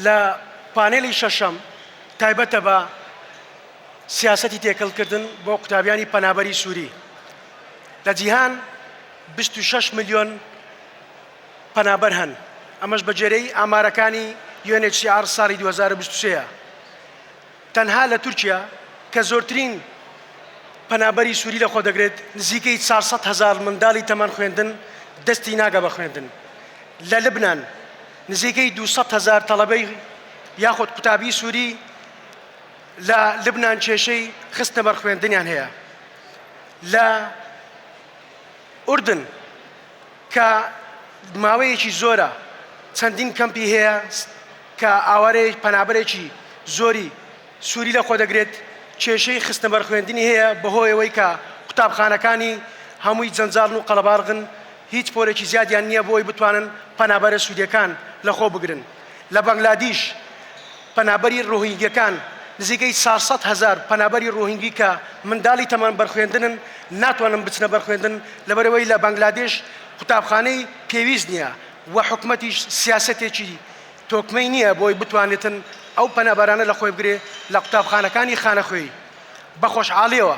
لە پانێلی شەشەم تایبەتە بە سیاسەتی تێکەڵکردن بۆ قوتابیانی پەنابەری سووری لە جیهان 26 ملیۆن پەنابەر هەن ئەمەش بەجێرەی ئامارەکانی UNHCR ساڵی 2023 تەنها لە تورکیا کە زۆرترین پەنابەری سووری لە خۆ دەگرێت نزیکەی 400,000 منداڵی تەمەن خوێندن دەستی ناگە بە خوێندن لە لبنان نزیکەی 200,000 تەڵەبەی یاخود قوتابی سووری لە لبنان کێشەی خستنە بەر خوێندنیان هەیە لە ئوردن کە ماوەیەکی زۆرە چەندین کەمپی هەیە کە ئاوارەی پەنابەرێکی زۆری سووری لە خۆ دەگرێت کێشەی خستنە بەر خوێندنی هەیە بەهۆی ئەوەی کە قوتابخانەکانی هەمووی جەنجاڵن و قەڵەبارغن هیچ پۆرێکی زیادیان نییە بۆی بتوانن پەنابەرە سوودیەکان لە خۆ بگرن لە بەنگلادیش پەنابەری ڕۆهینگیەکان نزیکەی 400,000 پەنابەری ڕۆهینگی کە منداڵی تەمەن بەرخوێندنن ناتوانن بچنە بەرخوێندن لەبەرەوەی لە بەنگلادێش قوتابخانەی پێویست نییە و حکومەتیش سیاسەتێکی تۆکمەی نییە بۆی بتوانێتن ئەو پەنابەرانە لە خۆی بگرێ لە قوتابخانەکانی خانەخوێی بە خۆشحاڵیەوە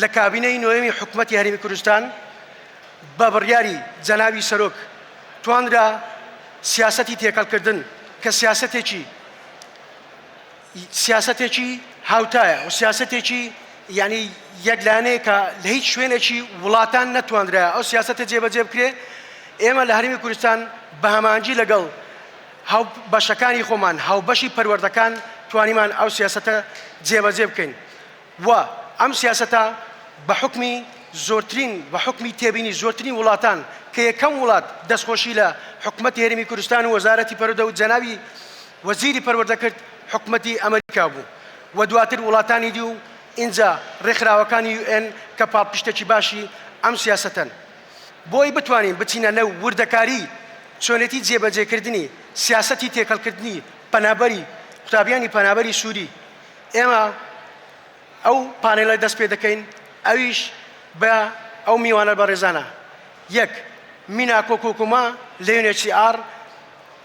لە کابینەی نوێمی حکومەتی هەرێمی کوردستان بە بڕیاری جەناوی سەرۆک توانرا سیاسەتی تێکەڵکردن کە سیاسەتێکی هاوتایە و سیاسەتێکی یعنی یەکلانەیە کە لە هیچ شوێنێکی وڵاتان نەتوانرا ئەو سیاسەتە جێبەجێ بکرێ ئێمە لە هەرێمی کوردستان بە هەمانجی لەگەڵ هاو بەشەکانی خۆمان هاوبەشی پەروەردەکان توانیمان ئەو سیاسەتە جێبەجێ بکەین و ئەم سیاسەتە بە حکمی زۆرترین بە حکمی تێبینی زۆرترین وڵاتان کە یەکەم وڵات دەستخۆشی لە حکومەتی هەرێمی کوردستان و وەزارەتی پەروەردە و جەناوی وەزیری پەروەردە کرد حکومەتی ئەمریکا بوو و دواتر وڵاتانی دی و ئینجا ڕێکخراوەکانی UN کە پاڵپشتێکی باشی ئەم سیاسەتەن بۆی بتوانین بچینە نەو وردەکاری چۆنێتی جێبەجێکردنی سیاسەتی تێکەڵکردنی پەنابەری قوتابیانی پەنابەری سووری ئێمە ئەو پانێڵە دەست پێ دەکەین ئەویش بە ئەو میوانە بەڕێزانە یەک مینا کۆکۆکوما لە UNHCR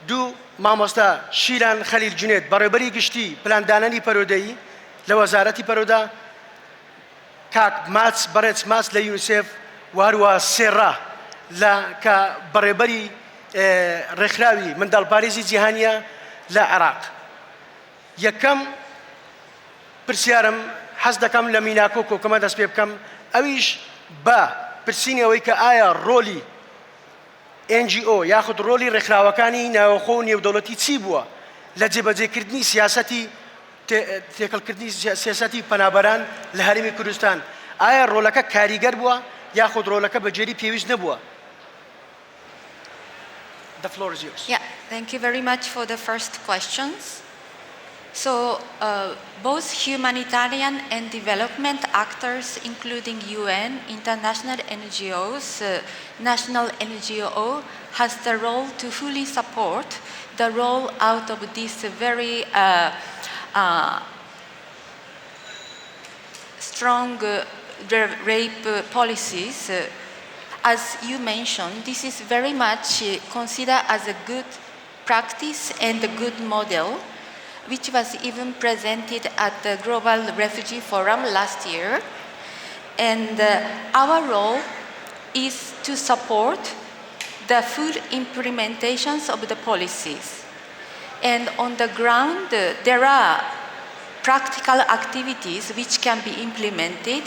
دوو مامۆستا شیران خەلیل جونێت بەڕێبەری گشتی پلاندانانی پەروەردەیی لە وەزارەتی پەروەردە کاک ماچ بەڕێز ماچ لە یونیسێف و هەروە سێڕا کە بەڕێبەری ڕێکخراوی منداڵپارێزی جیهانیە لە عێراق یەکەم پرسیارم حەز دەکەم لە مینا کۆکۆکوما دەست پێ بکەم ئەویش بە پرسینی ئەوەی کە ئایا ڕۆلی NGO یاخود ڕۆلی ڕێکخراوەکانی ناوەخۆ و نێودەوڵەتی چی بووە لە جێبەجێکردنی سیاسەتی تێکەڵکردنی سیاسەتی پەنابەران لە هەرێمی کوردستان ئایا ڕۆلەکە کاریگەر بووە یاخود ڕۆلەکە بەجێری پێویست نەبووە؟ The floor is yours. Yeah, thank you very much for the first questions. So both humanitarian and development actors, including UN, international NGOs, national NGO, has the role to fully support the roll out of these very strong rape policies. As you mentioned, this is very much considered as a good practice and a good model, which was even presented at the Global Refugee Forum last year. And our role is to support the full implementations of the policies. And on the ground, there are practical activities which can be implemented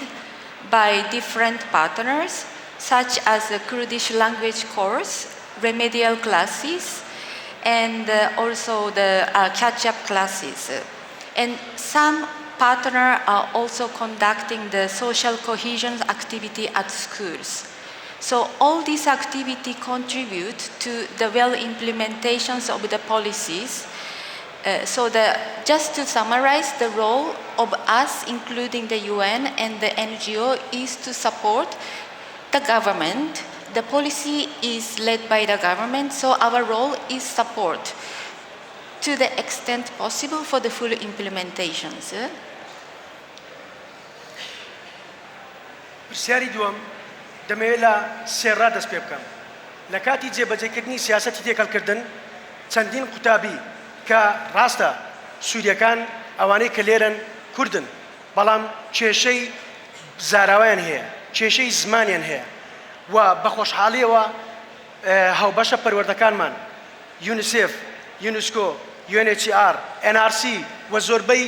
by different partners, such as a Kurdish language course, remedial classes, and also the catch-up classes. And some partners are also conducting the social cohesion activity at schools. So all these activities contribute to the well implementations of the policies. Just to summarize, the role of us, including the UN and the NGO, is to support the government. The policy is led by the government, so our role is support to the extent possible for the full implementations. پرسیاری دووەم دەمەوێت لە سێڕا دەست پێ بکەم لە کاتی جێبەجێکردنی سیاسەتی تێکەڵکردن چەندین قوتابی کە کە ڕاستە سووریەکان ئەوانەی کە لێرن کوردن بەڵام کێشەی زاراویان هەیە کێشەی زمانیان هەیە و بە خۆشحاڵیەوە هاوبەشە پەروەردەکانمان یونیسف یونسکۆ UNHCR NRC و زۆربەی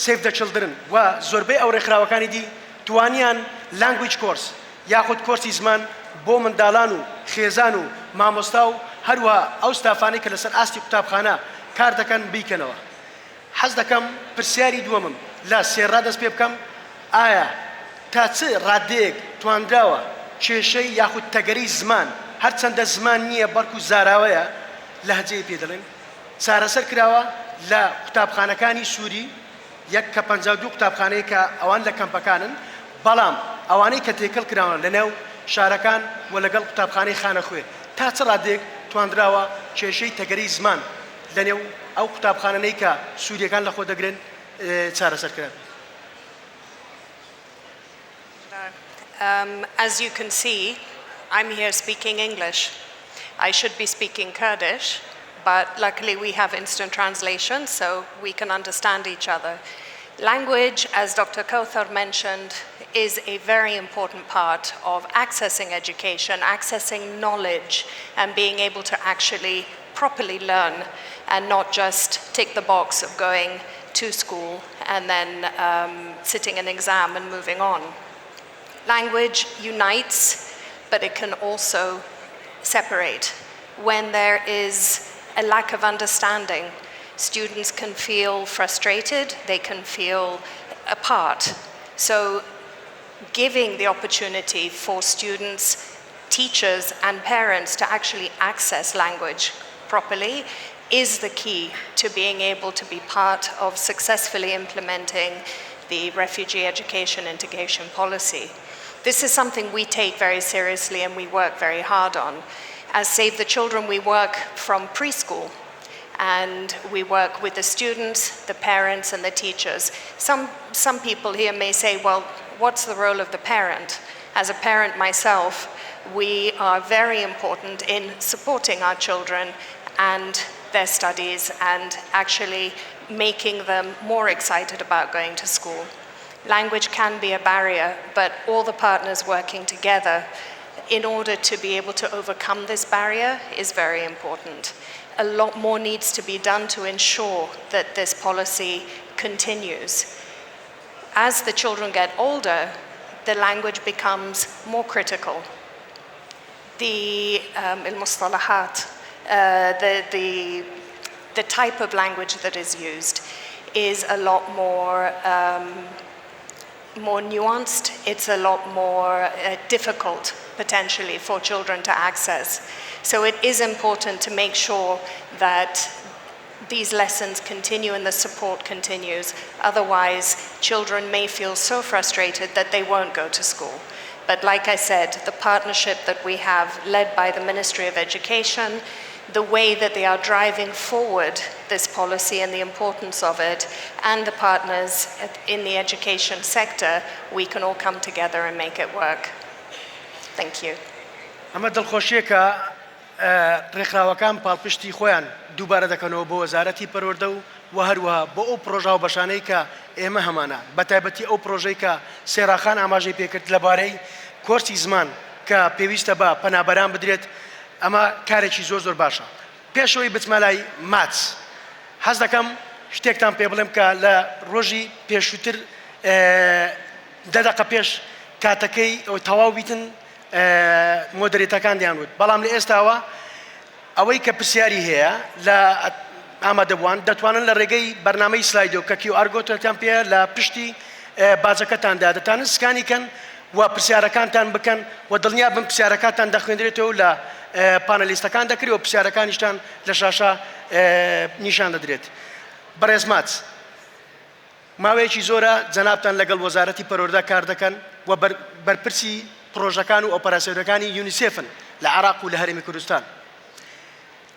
Save the Children و زۆربەی ئەو ڕێکخراوەکانی دی توانیان language course یاخود کۆرسی زمان بۆ منداڵان و خێزان و مامۆستا و هەروەها ئەو ستافانەی کە لەسەر ئاستی قوتابخانە کار دەکەن بیکەنەوە. حەز دەکەم پرسیاری دووەمم لە سێڕا دەست پێ بکەم ئایا تا چ ڕادەیەک توانراوە کێشەی یاخود تەگەرەی زمان هەرچەندە زمان نییە بەڵکو زاراوەیە لەهجەی پێ دەڵێن چارەسەر کراوە لە قوتابخانەکانی سووری یەک کە 52 قوتابخانەیە کە ئەوان لە کەمپەکانن بەڵام ئەوانەی کە تێکەڵ کراون لەنێو شارەکان و لەگەڵ قوتابخانەی خانەخوێ تا چ ڕادێک توانراوە کێشەی تەگەرەی زمان لەنێو ئەو قوتابخانەی کە سووریەکان لەخۆ دەگرن چارەسەر کرد. As you can see, I'm here speaking English. I should be speaking Kurdish, but luckily we have instant translation, so we can understand each other. Language, as Dr. Kauthar mentioned, is a very important part of accessing education, accessing knowledge, and being able to actually properly learn and not just tick the box of going to school and then sitting an exam and moving on. Language unites, but it can also separate. When there is a lack of understanding, students can feel frustrated, they can feel apart. So giving the opportunity for students, teachers and parents to actually access language properly is the key to being able to be part of successfully implementing the refugee education integration policy. This is something we take very seriously and we work very hard on. As Save the Children, we work from preschool and we work with the students, the parents and the teachers. Some people here may say, well, what's the role of the parent? As a parent myself, we are very important in supporting our children and their studies and actually making them more excited about going to school. Language can be a barrier, but all the partners working together in order to be able to overcome this barrier is very important. A lot more needs to be done to ensure that this policy continues. As the children get older, the language becomes more critical. The type of language that is used is a lot more nuanced, it's a lot more difficult potentially for children to access. So it is important to make sure that these lessons continue and the support continues. Otherwise, children may feel so frustrated that they won't go to school. But like I said, the partnership that we have led by the Ministry of Education, the way that they are driving forward this policy and the importance of it, and the partners in the education sector, we can all come together and make it work. Thank you. ئەمە دڵخۆشیە کە ڕێکخراوەکان پاڵپشتی خۆیان دووبارە دەکەنەوە بۆ وەزارەتی پەروەردە و هەروەها بۆ ئەو پرۆژە و بەشانەی کە ئێمە هەمانە بەتایبەتی ئەو پرۆژەی کە سێراخان ئاماژەی پێکرد لەبارەی کۆرسی زمان کە پێویستە بە پەنابەران بدرێت ئەمە کارێکی زۆر باشە. پێشەوەی بچمە لای ماچ حەز دەکەم شتێکتان پێ بڵێم کە لە ڕۆژی پێشووتر 10 دقە پێش کاتەکەی تەواو بیتن مۆدەرێتەکان دیانوت بەڵام لە ئێستاوە ئەوەی کە پرسیاری هەیە لە ئامادەبووان دەتوانن لە ڕێگەی بەرنامەی سلایدۆ کە QR گۆتەتان پێ لە پشتی باجەکەتاندا دەتانن سکانیکەن و پرسیارەکانتان بکەن و دڵنیا بن پرسیارەکانتان دەخوێنرێتەوە لە پانەلیستەکان دەکرێت و پرسیارەکانیشتان لە شاشە نیشان دەدرێت. بەڕێز ماچ ماوەیەکی زۆرە جەنابتان لەگەڵ وەزارەتی پەروەردە کار دەکەن و بەرپرسی پرۆژەکان و ئۆپەراسیۆنەکانی یونیسێفن لە عێراق و لە هەرێمی کوردستان.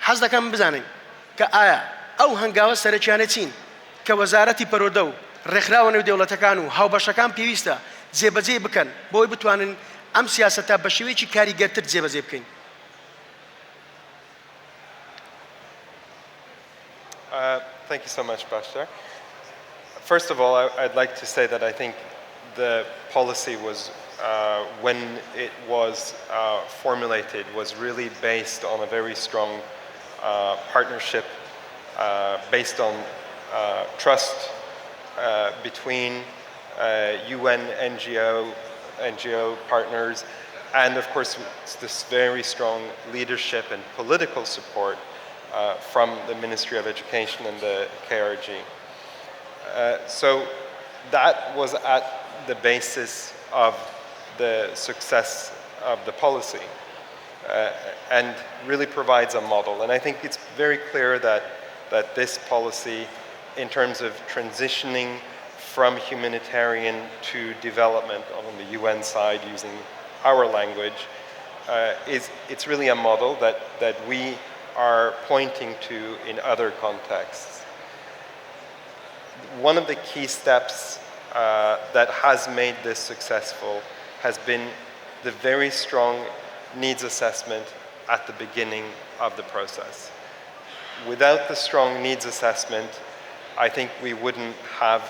حەز دەکەم بزانین کە ئایا ئەو هەنگاوە سەرەکیانە چین کە وەزارەتی پەروەردە و ڕێکخراوە نێودەوڵەتەکان و هاوبەشەکان پێویستە جێبەجێ بکەن بۆی بتوانن ئەم سیاسەتە بە شێوەیەکی کاریگەرتر جێبەجێ بکەین. Thank you so much, Bashar. First of all, I'd like to say that I think the policy was, when it was formulated, was really based on a very strong partnership, based on trust between UN, NGO partners, and of course this very strong leadership and political support from the Ministry of Education and the KRG. So that was at the basis of the success of the policy and really provides a model. And I think it's very clear that this policy, in terms of transitioning from humanitarian to development on the UN side using our language, it's really a model that we are pointing to in other contexts. One of the key steps that has made this successful has been the very strong needs assessment at the beginning of the process. Without the strong needs assessment, I think we wouldn't have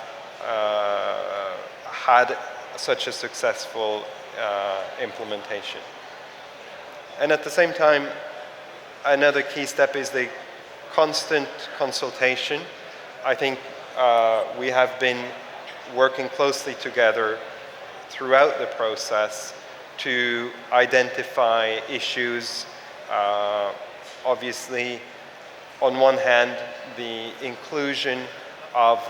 had such a successful implementation. And at the same time, another key step is the constant consultation. I think we have been working closely together throughout the process to identify issues. Obviously, on one hand, the inclusion of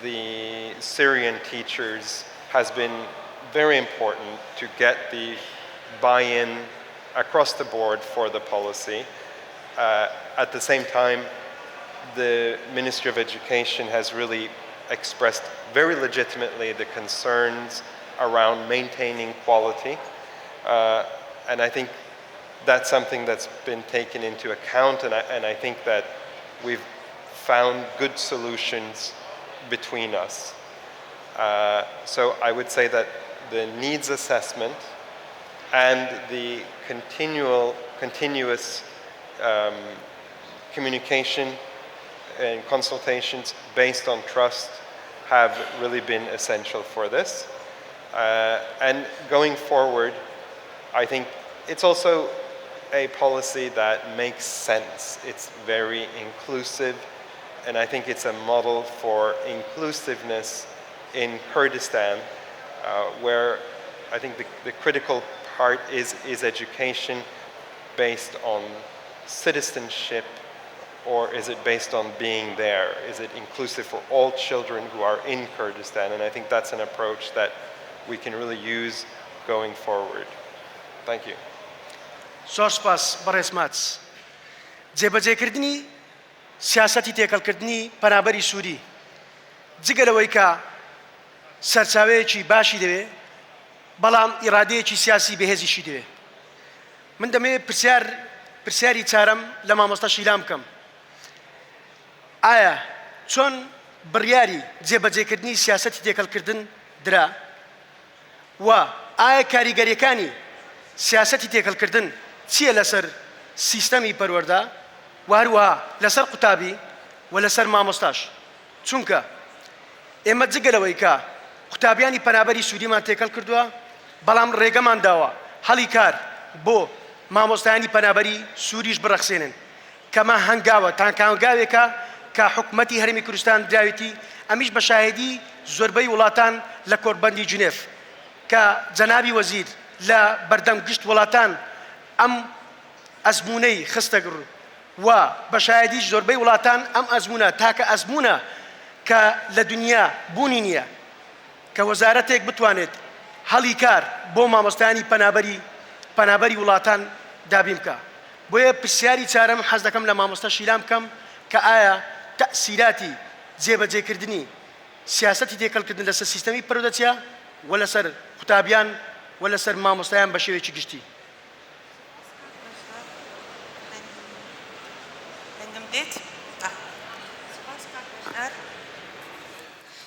the Syrian teachers has been very important to get the buy-in across the board for the policy. At the same time, the Ministry of Education has really expressed very legitimately the concerns around maintaining quality. And I think that's something that's been taken into account, and I think that we've found good solutions between us. So I would say that the needs assessment and the continuous communication and consultations based on trust have really been essential for this. And going forward, I think it's also a policy that makes sense. It's very inclusive, and I think it's a model for inclusiveness in Kurdistan, where I think the critical part is education based on citizenship, or is it based on being there? Is it inclusive for all children who are in Kurdistan? And I think that's an approach that we can really use going forward. Thank you. زۆر سپاس بەڕێز ماچ. جێبەجێکردنی سیاسەتی تێکەڵکردنی پەنابەری سووری جگە لەوەی کە سەرچاوەیەکی باشی دەوێت، بەڵام ئیرادەیەکی سیاسی بەهێزیشی دەوێت. من دەمەوێت پرسیاری چارەم لە مامۆستا شیلام بکەم. ئایا چۆن بڕیاری جێبەجێکردنی سیاسەتی تێکەڵکردن درا و ئایا کاریگەریەکانی سیاسەتی تێکەڵکردن چییە لەسەر سیستەمی پەروەردە و هەروەها لەسەر قوتابی و لەسەر مامۆستاش؟ چونکە ئێمە جگە لەوەی کە قوتابیانی پەنابەری سووریمان تێکەڵ کردووە، بەڵام ڕێگەمان داوە هەڵی کار بۆ مامۆستایانی پەنابەری سووریش بڕەخسێنن، کەمە هەنگاوە تانکانگاوێکە کە حکوومەتی هەرێمی کوردستان دراوێتی، ئەمیش بە شاهێدی زۆربەی وڵاتان لە کۆڕبەندی جنێف کە جەنابی وەزیر لە بەردەم گشت وڵاتان ئەم ئەزموونەی خستەگڕ و بە شایەدیش زۆربەی وڵاتان ئەم ئەزموونە تاکە ئەزموونە کە لە دنیا بوونی نییە کە وەزارەتێک بتوانێت هەڵی کار بۆ مامۆستایانی پەنابەری وڵاتان دابین بکە. بۆیە پرسیاری چارەم حەز دەکەم لە مامۆستا شیلام بکەم کە ئایا تەئسیراتی جێبەجێکردنی سیاسەتی تێکەڵکردن لەسەر سیستەمی پەروەردەچیە و لەسەر قوتابیان و لەسەر مامۆستایان بە شێوەیەکی گشتی.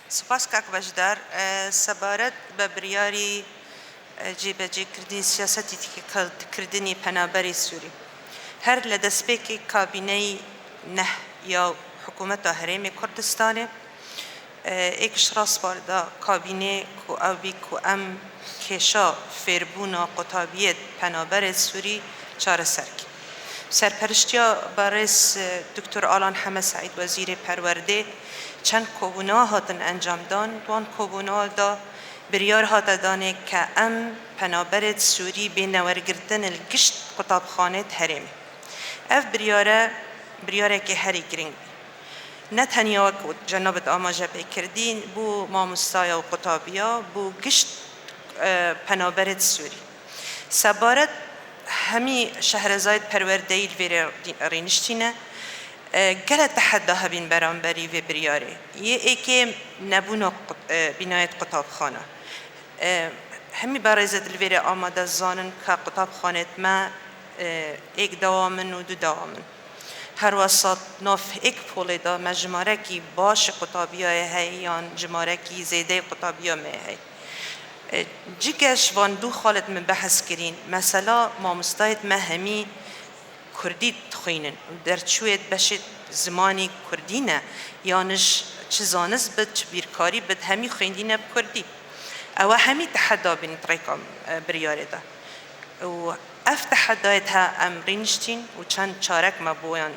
سپاس کاک بەشدار. سەبارەت بە بڕیاری جێبەجێکردنی سیاسەتی تێکەڵکردنی پەنابەری سووری هەر لە دەستپێکی کابینەی نەح یا حکومت هرم کردستان ایکش راست بارده کابینه کو او بی کو ام کشا فربونا قطابیت پنابر سوری چاره سرکی سرپرشتیا برس دکتر آلان حمد سعید وزیر پرورده چند کوبونا هاتن انجام دان دوان کوبونا دا بریار هات دانه که ام پنابرت سوری به نورگردن الگشت قطابخانه هرم اف بریاره که هری گرنگ نه تنیا جنابت آماجه بکردین بو ماموستایا و قطابیا بو گشت پنابرت سوری سبارت همی شهرزاید پەروەردەیی الویر رینشتینه گله تحدا هبین برانبری و بریاره یه ایکه نبونا بنایت قطابخانه همی برایزت الویر آماده زانن که قطابخانه ما ایک دوامن و دو دوامن هر وسط ناف ایک پوله دا مجموعه کی باش قطابیای هیان جماره کی زیده قطابیا هی جیگش وان دو خالت من بحث کرین مثلا مامستایت ما همی کردی تخینن در چویت بشید زمانی کردینه یانش چه زانست بد چه بیرکاری بد همی خویندینه بکردی او همی تحدا بین طریقا بریاره دا و اف تحدایت ها امرینشتین و چند چارک ما بویان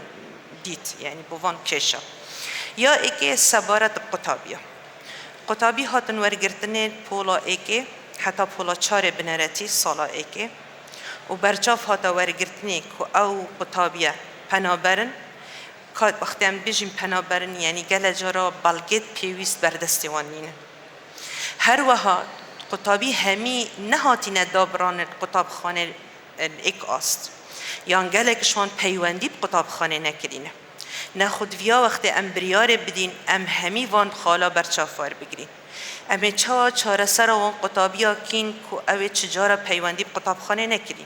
دیت یعنی بوان کشا یا ایک سبارت قطابی هاتن ورگرتنه پولا ایک حتی پولا چار بنرتی سالا ایک و برچاف هاتا ورگرتنه که او قطابیه پنابرن که وقتی هم بجیم پنابرن یعنی گل جارا بلگت پیویست بردستوانینه هر وها قطابی همی نهاتین دابران قطابخانه ایک است یان گلکشان پیوندی قطابخانه نکرینه نه خود ویا وقت ام بریاره بدین ام همی وان خالا برچافوار بگیرین ام چاره سر وان قطابیا کین که اوه چجارا پیوندی قطابخانه نکرین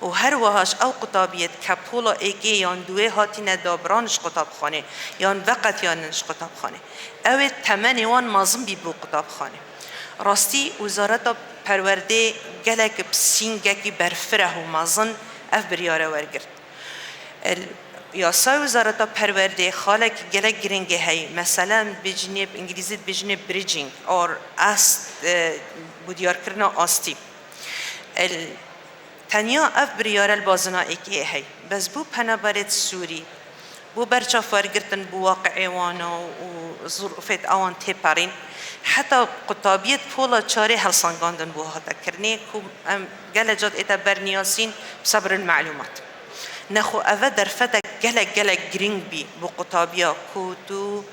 و هر وهاش او قطابیت کپولا ایگه یان دوه هاتی ندابرانش قطابخانه یان وقت یانش قطابخانه اوه تمن وان مازم بی بو قطابخانه راستی وزارت پرورده گلک بسینگکی برفره و مازن اف بریاره ورگرد یاسای وزارت پرورده خالک گلک گرنگه هی مثلا بجنب انگلیزی بجنب بریجینگ اور است بودیار کرنا آستی تنیا اف بریاره البازنا ایکی هی بس بو پنابرت سوری بو برچاف ورگرتن بو واقع وانا و ظروفت آوان تپارین حتی قطابیت پولا چاره هلسانگاندن بو هاتا کرنه که گل جاد ایتا برنیاسین بصبر المعلومات نخو اوه در فتک گلک گرینگ بی بو قطابیا که تو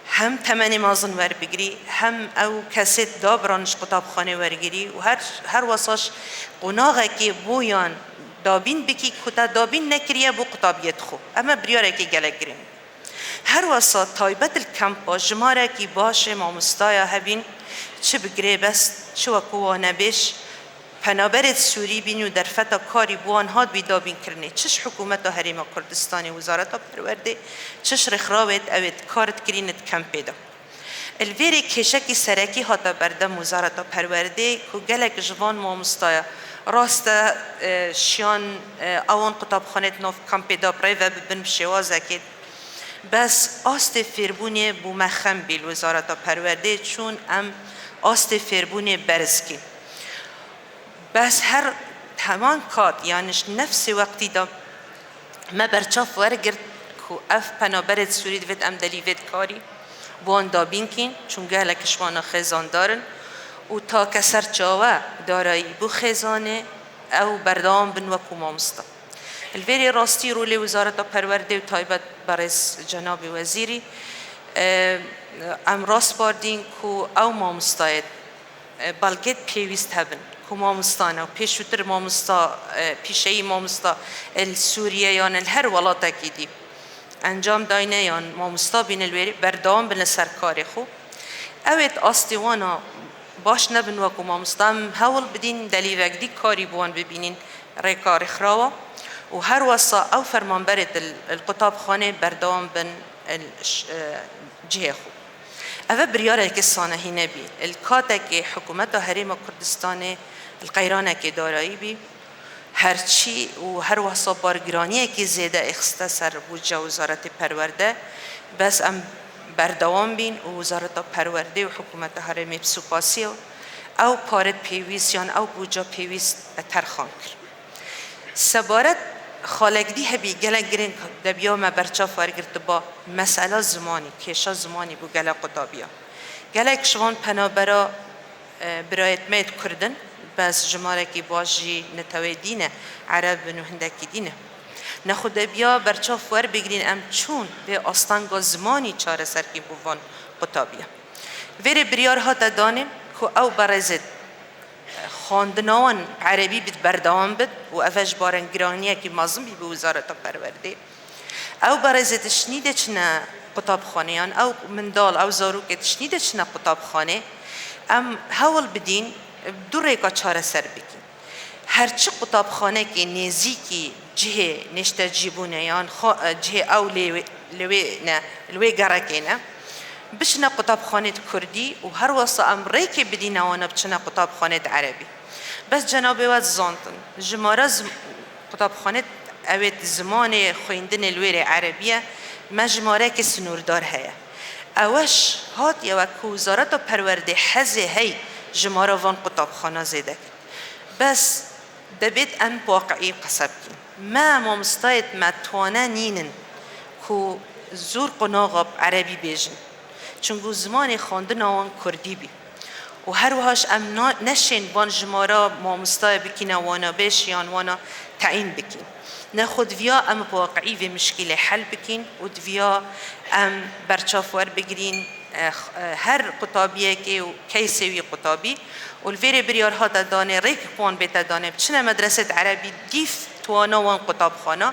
هم تمنی مازن ور بگیری هم او کسید دابرانش قطابخانه ورگیری و هر واساش قناغه که بویان دابین بکی کتا دابین نکریه بو قطابیت خو اما بریاره که گلک گرینگ هر واسه تایبت الکمپا جماره کی باشه مامستایا هبین چه بگره بس چه وکوانه بیش پنابرت سوری بینو در فتا کاری بوان هاد بیدابین کرنه چش حکومت هرم کردستان وزارت پرورده چش رخراوت اوید کارت کرینت کمپی دا الویری کشکی سرکی هاتا بردم وزارت پرورده که گلک جوان مامستایا راست شیان اوان قطابخانت نوف کمپی دا برای و ببن بشوازه که بس آست فربونه بو مخم بیل وزارت پرورده چون ام آست فربونه برزکی بس هر همان کات یعنیش نفس وقتی دا ما برچاف ورگرد که اف پنابرت سوری دوید ام دلیوید کاری بوان دابین کین چون گهل کشوانا خیزان دارن و تا کسر چاوه دارایی بو خیزانه او بردام بن وکو مامستا الویری راستی رولی وزارت پرورده و تایبت برز جناب وزیری ام راست باردین که او مامستاید بلگت پیویست هبن که مامستانه و پیشوتر مامستا پیشهی مامستا السوریه یان الهر ولاتا کی دی انجام داینه یان مامستا بین الویری بردام بین سرکاری خو اوید آستیوانا باش نبن وکو مامستا هم هول بدین دلیوک دی کاری بوان ببینین ریکار اخراوه و هر وصا او فرمانبرت القطابخانه بردوام بن الجهه خو اوه بریاره که سانهی نبی الکاته که حکومت هرم کردستان القیرانه که دارایی بی هرچی و هر وصا بارگرانیه که زیده اخسته سر بودجه وزارت پرورده بس ام بردوام بین و وزارت پەروەردەی و حکومت هەرێمی بسوپاسی او پارت پیویستیان او بوجا پیویست ترخان کرد. سبارت خالقدی هبی گله گرین دبیا ما برچا فرگرت با مسئله زمانی کشا زمانی بو گله قطابیا گله کشوان پنابرا برایت مید کردن بس جماره کی باجی نتوی دینه عرب و هندکی دینه نخود بیا برچا فور بگیرین ام چون به آستانگا زمانی چاره سرکی بوان قطابیا وری بریار ها دانیم که او برزد خواندنان عربی بید بردوام بد و افش بارنگرانیه که مازم بی به وزارت پەروەردەی او برزد شنیده چنه قطاب خانیان او مندال او زاروک تشنیده چنه قطاب خانه ام هول بدین دو ریکا چاره سر بکین هرچی قطاب خانه که نزیکی جه نشته جیبونه یان جه او لوی گرکه نه بشنا قطاب خانه کردی و هر واسه امری که بدین آنها بچنا قطاب خانه عربی بس جناب واد زانتن جماره قطاب خانه اوید زمان خویندن الویر عربیه مجموعه که سنوردار هیا اوش هات یا که وزارت پەروەردەی حزه هی جماره وان قطاب خانه زیده بس دبید ام واقعی قصب کن ما مستعد ما توانه نینن که زور قناغب عربی بیجن چونگو زمان خواندن آن کردی بی و هر وهاش ام نشین بان جماره ما مستعد بکین وانا بیشیان وانا تعیین بکین نخود ویا ام واقعی و مشکل حل بکین و دویا ام برچافور بگیرین هر قطابیه که کیسوی قطابی و الویر بریار ها دانه ریک قوان بیت دانه بچنه مدرسه عربی دیف توانا وان قطاب خانه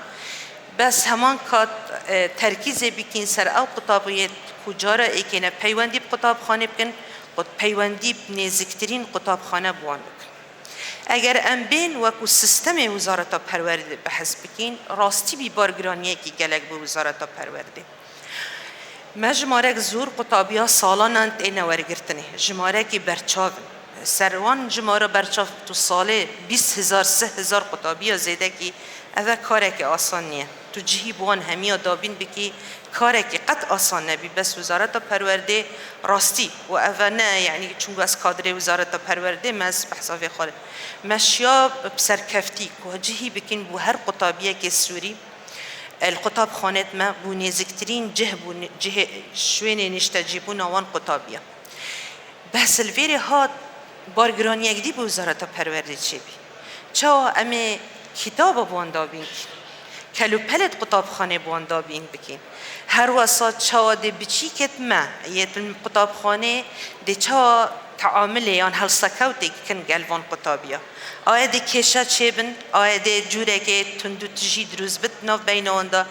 بس همان کات ترکیز بکین سر او قطابیت کجارا ایکنه پیوندی قطاب خانه بکن پیوندی نزدیکترین قطاب خانه بوان بکن اگر ام بین وکو سیستم وزارت پەروەردەی بحث بکین راستی بی بارگرانیه کی گلک به وزارت پەروەردەی مجموعه زور قطابیا سالانند اینا ورگرتنه جماره کی برچاو سروان جماره برچاو تو ساله 20,000 3,000 قطابیا زیده کی اوه کاره که آسان نیه تو جهی بوان همیا دابین بکی کاره که قط آسان نبی بس وزارت پەروەردەی راستی و اوه نه یعنی چونگو از کادر وزارت پەروەردەی مز بحثاوی خاله مشیا بسرکفتی که جهی بکن بو هر قطابیه که سوری القطاب خانت ما بو نزکترین جه شوین نشتجیبون آوان قطابیه بس الویری ها بارگرانی اگدی بو وزارت پەروەردەی چه بی چه امه کتاب بوان دابین کلو پلت قطاب خانه بوان دابین بکین هر واسه چه ده بچی کت ما یه قطاب خانه ده چه تعامل یان هل سکوتی کن گلوان قطابیا آید کشا چه بن آید جوره که تندو تجی دروز بد ناف بین آندا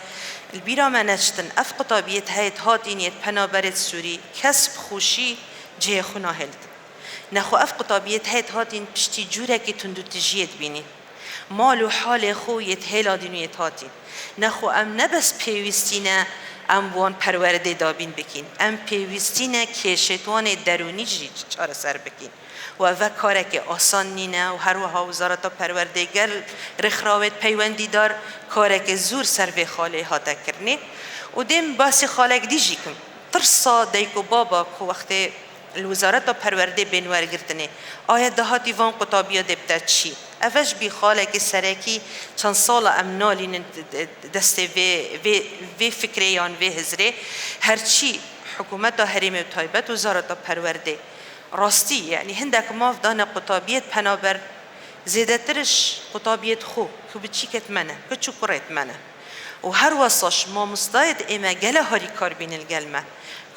البیرا منشتن اف قطابیت هایت هاتینیت پنابرت سوری کسب خوشی جه خونا هلد نخو اف قطابیت هایت هاتین پشتی جوره که تندو تجیت بینی مال و حال خو یت هلا دینویت هاتین نخو ام نبس پیوستینه ام وان پەروەردەی دابین بکین ام پیوستینه کشتوان درونی جی چاره سر بکین و اوه کاره که آسان نینه و هر وها وزارت پەروەردەی گل رخراوت پیوندی دار کاره که زور سر به خاله هاته کرنه و دیم باسی خالق دیجی کم ترسا دیکو بابا که وقت الوزارت پەروەردەی بینور گرتنه آیا دهاتی وان قطابیا دبتا چی اوش بی خاله که سرکی چند سال امنالین دست وی فکریان وی هزره هرچی حکومت هریم و تایبت وزارت پەروەردەی راستی یعنی هندک ماف دانه قطابیت پنابر زیده ترش قطابیت خو که بچی کت منه که چو کرت منه و هر واساش ما مستاید ایمه گله هاری کار بین الگلمه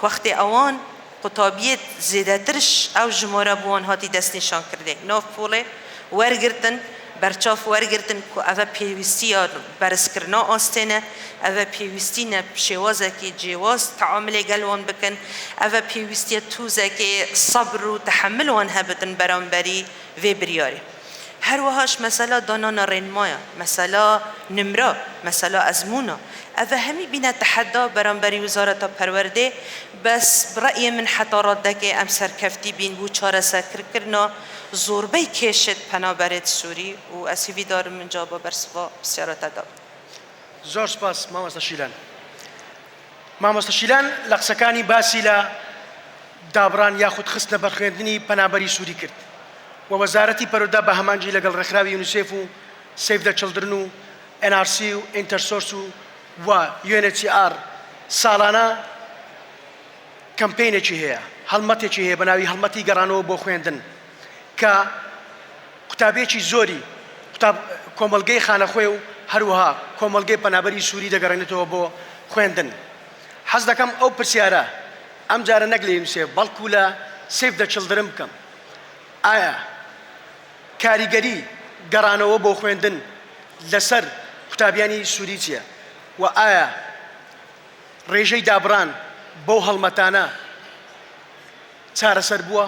که وقت اوان قطابیت زیده ترش او جماره بوان هاتی دست نشان کرده ناف پوله ورگرتن برچاف ورگرتن که اوه پیوستی برس کرنا آستینه اوه پیوستی نه شوازه که جواز تعامل گلوان بکن اوه پیوستی توزه که صبر و تحمل وان هبتن برانبری و بریاری هر وهاش مثلا دانان رنمایا مثلا نمرا مثلا ازمونا اوه همی بینه تحدا برانبری وزارت پەروەردەی بس برأی من حتارات ده که ام سرکفتی بین بو چاره سکر کرنا زوربه کشت پنابرت سوری و اسیوی دارم من جابا برسوا بسیارت داد زور سپاس مامستا شیلان مامۆستا شیلان لە قسەکانی باسی لە دابڕان یاخود خستنە بەرخوێندنی پەنابەری سووری کرد و وەزارەتی پەروەردە بە هەمانجی لەگەڵ ڕێکخراوی یونیسێف و سیف دە چڵدرن و NRC و ئینتەرسۆرس و UNHCR ساڵانە کەمپینێکی هەیە هەڵمەتێکی هەیە بە ناوی هەڵمەتی گەڕانەوە بۆ خوێندن کە قوتابێکی زۆری کۆمەلگەی خانەخوێ و هەروەها کۆمەلگەی پەنابەری سووری دەگەڕێنێتەوە بۆ خوێندن حەز دەکەم ئەو پرسیارە ئەم جارە نەک لە یونیسێف بەڵکو لە سیف دە چڵدرن بکەم ئایا کاریگەری گەڕانەوە بۆ خوێندن لەسەر قوتابیانی سووری چییە و ئایا ڕێژەی دابڕان بۆ هەڵمەتانە چارەسەر بووە؟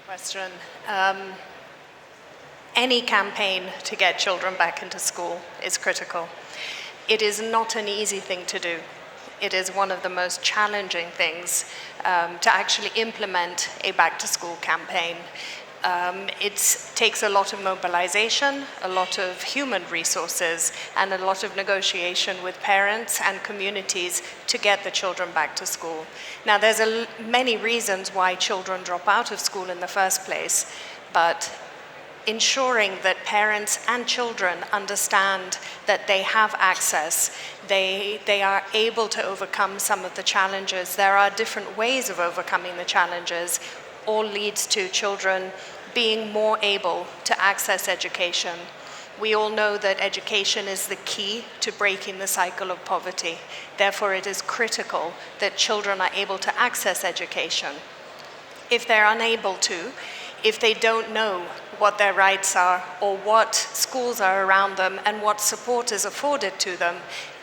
Question. Any campaign to get children back into school is critical. It is not an easy thing to do. It is one of the most challenging things to actually implement a back-to-school campaign. It takes a lot of mobilization, a lot of human resources, and a lot of negotiation with parents and communities to get the children back to school. Now, there's many reasons why children drop out of school in the first place, but ensuring that parents and children understand that they have access, they are able to overcome some of the challenges. There are different ways of overcoming the challenges, all leads to children being more able to access education. We all know that education is the key to breaking the cycle of poverty. Therefore, it is critical that children are able to access education. If they're unable to, if they don't know what their rights are or what schools are around them and what support is afforded to them,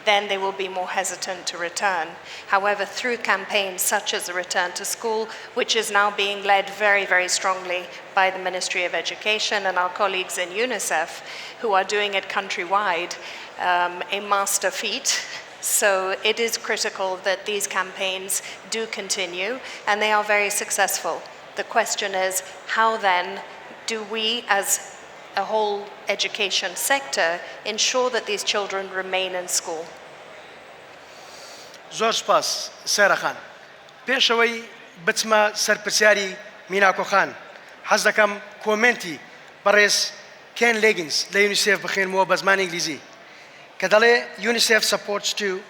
then they will be more hesitant to return. However, through campaigns such as the Return to School, which is now being led very, very strongly by the Ministry of Education and our colleagues in UNICEF, who are doing it countrywide, a master feat. So it is critical that these campaigns do continue, and they are very successful. The question is, how then do we, as a whole education sector, ensure that these children remain in school? زۆر سپاس سارە خان پێشەوەی بچمە سەرپرسیاری میناکۆ خان حەز دەکەم کۆمنتی بەڕێز کێن لێگینز لە یونیسێف بخێنمەوە بە زمانی ئینگلیزی کە دەڵێ UNICEF supports to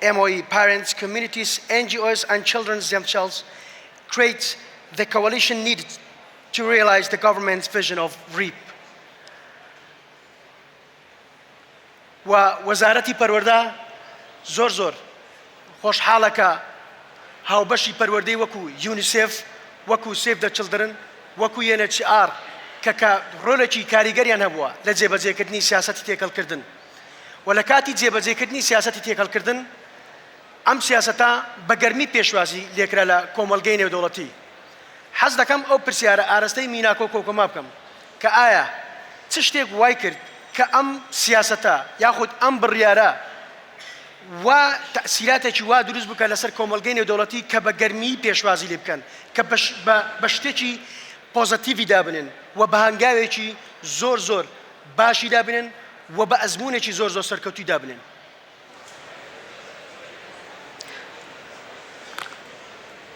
MOE parents, communities, NGOs and children themselves create the coalition needed to realize the government's vision of REAP. و وەزارەتی پەروەردە زۆر خۆشحاڵەکە هاوبەشی پەروەردەی وەکو یونیسێف وەکو سیف دە چڵدرن وەکو UNHCR کە ڕۆلێکی کاریگەریان هەبووە لە جێبەجێکردنی سیاسەتی تێکەڵکردن و لە کاتی جێبەجێکردنی سیاسەتی تێکەڵکردن ئەم سیاسەتە بە گەرمی پێشوازی لێکرا لە کۆمەلگەی نێودەوڵەتی حەز دەکەم ئەو پرسیارە ئاراستەی میناکۆ کۆکۆما بکەم کە ئایا چ شتێک وای کرد کە ئەم سیاسەتە یاخود ئەم بڕیارە و تەسیراتێکی وا دروست بکە لەسەر کۆمەلگەی نێودەوڵەتی کە بە گەرمی پێشوازی لێ بکەن کە بە شتێکی پۆزەتیڤی دابنن و بە هەنگاوێکی زۆر باشی دابنن و بە ئەزمونێکی زۆر سەرکەوتوی دابنن.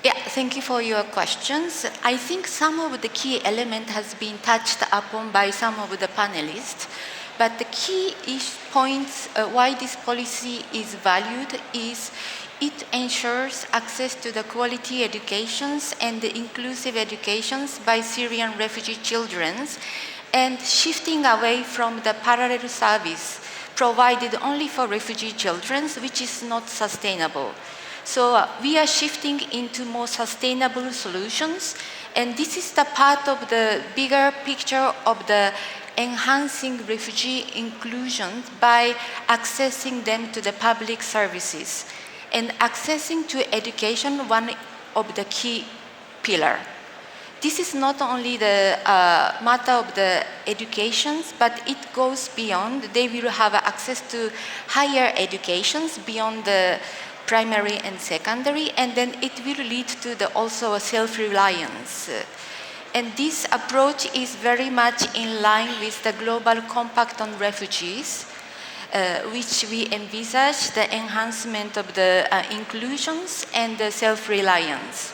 Yeah, thank you for your questions. I think some of the key element has been touched upon by some of the panelists, but the key points why this policy is valued is it ensures access to the quality educations and the inclusive educations by Syrian refugee children and shifting away from the parallel service provided only for refugee children, which is not sustainable. So we are shifting into more sustainable solutions, and this is the part of the bigger picture of the enhancing refugee inclusion by accessing them to the public services. And accessing to education, one of the key pillar. This is not only the matter of the educations, but it goes beyond. They will have access to higher educations beyond the primary and secondary, and then it will lead to also a self-reliance. And this approach is very much in line with the Global Compact on Refugees, which we envisage the enhancement of the inclusions and the self-reliance.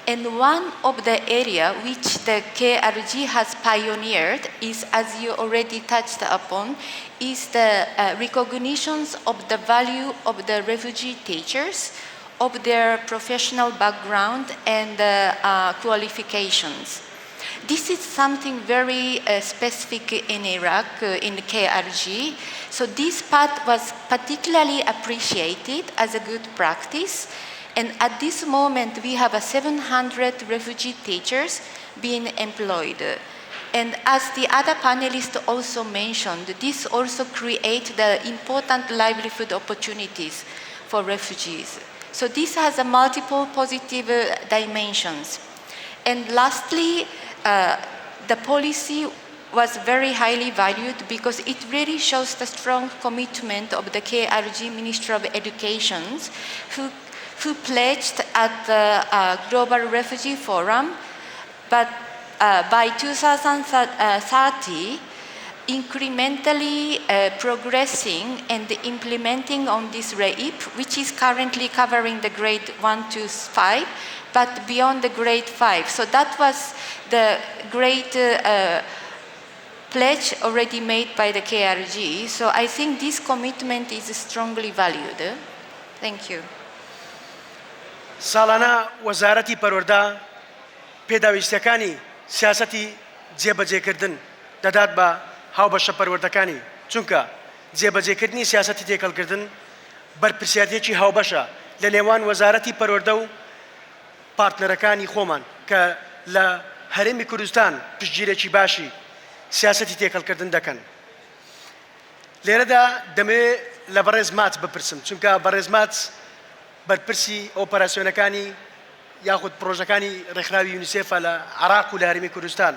And one of the area which the KRG has pioneered is, as you already touched upon, is the recognitions of the value of the refugee teachers, of their professional background and qualifications. This is something very specific in Iraq, in the KRG. So this part was particularly appreciated as a good practice. And at this moment, we have 700 refugee teachers being employed. And as the other panelists also mentioned, this also creates the important livelihood opportunities for refugees. So this has a multiple positive dimensions. And lastly, the policy was very highly valued because it really shows the strong commitment of the KRG Ministry of Education, who pledged at the Global Refugee Forum, but by 2030, incrementally progressing and implementing on this RAIP, which is currently covering the grade 1 to 5, but beyond the grade 5. So that was the great pledge already made by the KRG. So I think this commitment is strongly valued. Thank you. ساڵانە وەزارەتی پەروەردە پێداویستەکانی سیاسەتی جێبەجێکردن دەدات بە هاوبەشە پەروەردەکانی چونکە جێبەجێکردنی سیاسەتی تێکەڵکردن بەرپرسیارەتێکی هاوبەشە لە نێوان وەزارەتی پەروەردە و پارتنەرەکانی خۆمان کە لە هەرێمی کوردستان پشتگیرێکی باشی سیاسەتی تێکەڵکردن دەکەن. لێرەدا دەمەوێت لە بەڕێز ماچ بپرسم چونکە بەڕێز ماچ بەرپرسی ئۆپەراسیۆنەکانی یاخود پرۆژەکانی ڕێکخراوی یونیسێفە لە عێراق و لە هەرێمی کوردستان.